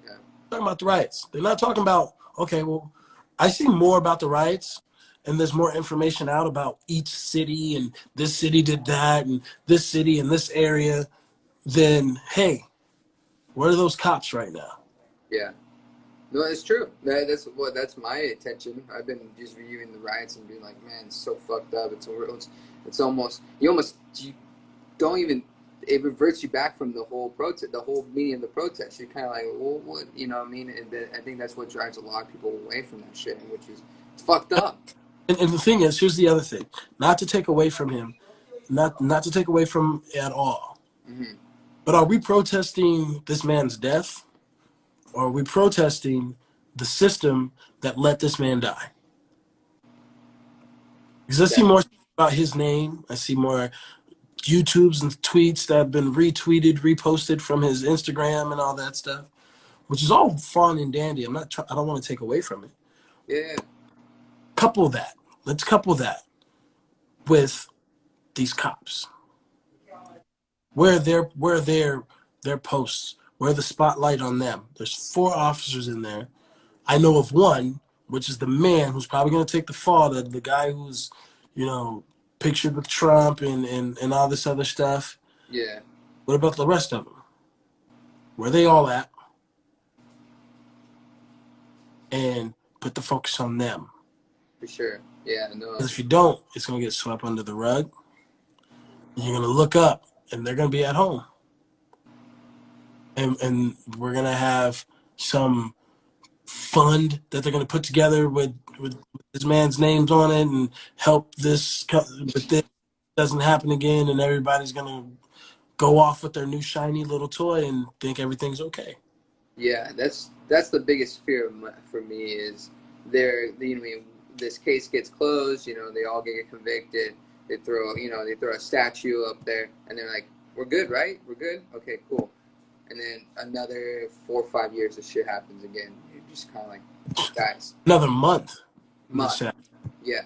Yeah. Talking about the riots. They're not talking about, okay, well, I see more about the riots and there's more information out about each city and this city did that and this city and this area than, hey, where are those cops right now? Yeah. No, it's true. That's my attention. I've been just reviewing the riots and being like, man, it's so fucked up. It's almost you don't even. It reverts you back from the whole protest, the whole meaning of the protest. You're kind of like, well, what, you know what I mean? And I think that's what drives a lot of people away from that shit, which is it's fucked up. And the thing is, here's the other thing. Not to take away from him, not to take away from at all. Mm-hmm. But are we protesting this man's death? Or are we protesting the system that let this man die? Because I see more about his name. I see more YouTubes and tweets that have been retweeted, reposted from his Instagram and all that stuff, which is all fun and dandy. I don't want to take away from it. Yeah. Let's couple that with these cops. Where their posts, where the spotlight on them. There's 4 officers in there. I know of one, which is the man who's probably going to take the fall, the guy who's, you know, pictured with Trump and all this other stuff. Yeah. What about the rest of them? Where they all at? And put the focus on them. For sure. Yeah, no. Because if you don't, it's going to get swept under the rug. You're going to look up, and they're going to be at home. And we're going to have some fund that they're going to put together with this man's names on it and help this, but this doesn't happen again, and everybody's going to go off with their new shiny little toy and think everything's okay. Yeah, that's the biggest fear for me is this case gets closed, you know, they all get convicted. They throw a statue up there, and they're like, "We're good, right? We're good. Okay, cool." And then another 4 or 5 years, this shit happens again. You're just kind of like, guys. Another month. Yeah.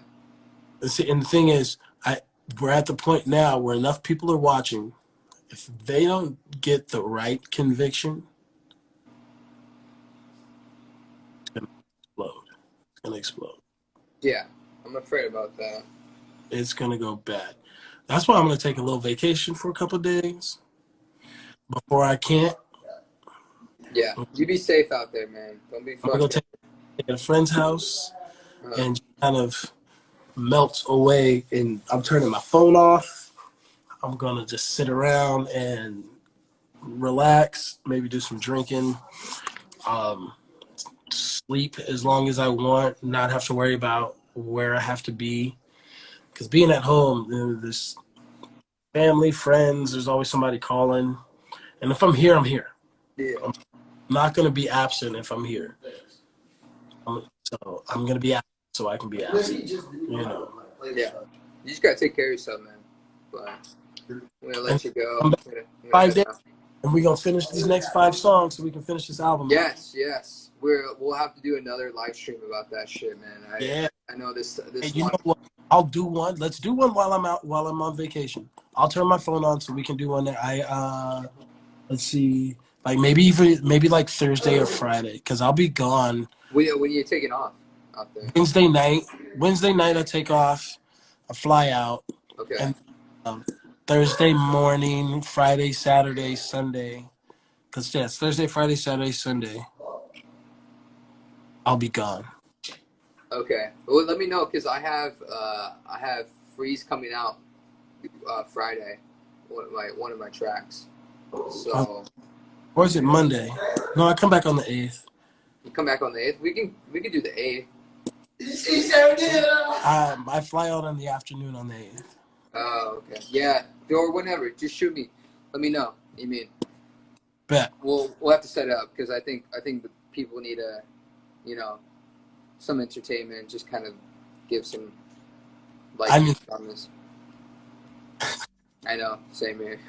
And the thing is, we're at the point now where enough people are watching. If they don't get the right conviction, it's gonna explode. It's gonna explode. Yeah, I'm afraid about that. It's gonna go bad. That's why I'm gonna take a little vacation for a couple of days before I can't. Yeah, you be safe out there, man. Don't be. I'm gonna go take at a friend's house and just kind of melt away. And I'm turning my phone off. I'm gonna just sit around and relax. Maybe do some drinking. Sleep as long as I want. Not have to worry about where I have to be. Because being at home, there's family, friends. There's always somebody calling. And if I'm here, I'm here. Yeah. I'm not going to be absent if I'm here. So I'm going to be absent so I can be absent. You know. Yeah. You just got to take care of yourself, man. But I'm going to let you go. 5 days, and we're going to finish these next 5 songs so we can finish this album. Yes. We'll have to do another live stream about that shit, man. I know this Hey, you know what? I'll do one. Let's do one while I'm on vacation. I'll turn my phone on so we can do one there. Let's see, like maybe like Thursday or Friday, because I'll be gone. When are you taking off out there? Wednesday night I take off. I fly out. Okay. And Thursday morning, Friday, Saturday, Sunday. Because it's Thursday, Friday, Saturday, Sunday. I'll be gone. Okay. Well, let me know because I have Freeze coming out Friday. One of my tracks. So. Or is it Monday? No, I come back on the 8th. You come back on the 8th. We can do the 8th. I fly out in the afternoon on the 8th. Oh, okay. Yeah. Or whenever. Just shoot me. Let me know. You mean? Bet. We'll have to set it up because I think the people need some entertainment. Just kind of give some light on this. I know. Same here.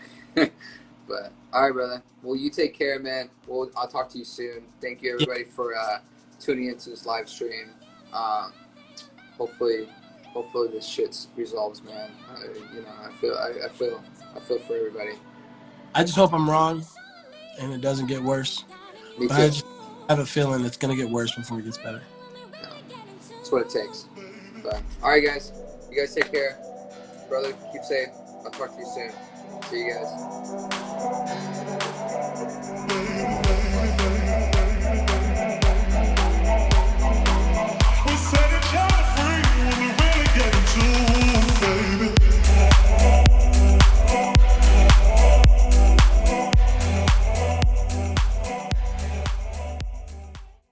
But all right, brother. Well, you take care, man. I'll talk to you soon. Thank you, everybody, for tuning into this live stream. Hopefully this shit resolves, man. I feel for everybody. I just hope I'm wrong, and it doesn't get worse. Me but too. I just have a feeling it's gonna get worse before it gets better. That's what it takes. But all right, guys. You guys take care, brother. Keep safe. I'll talk to you soon. See you guys.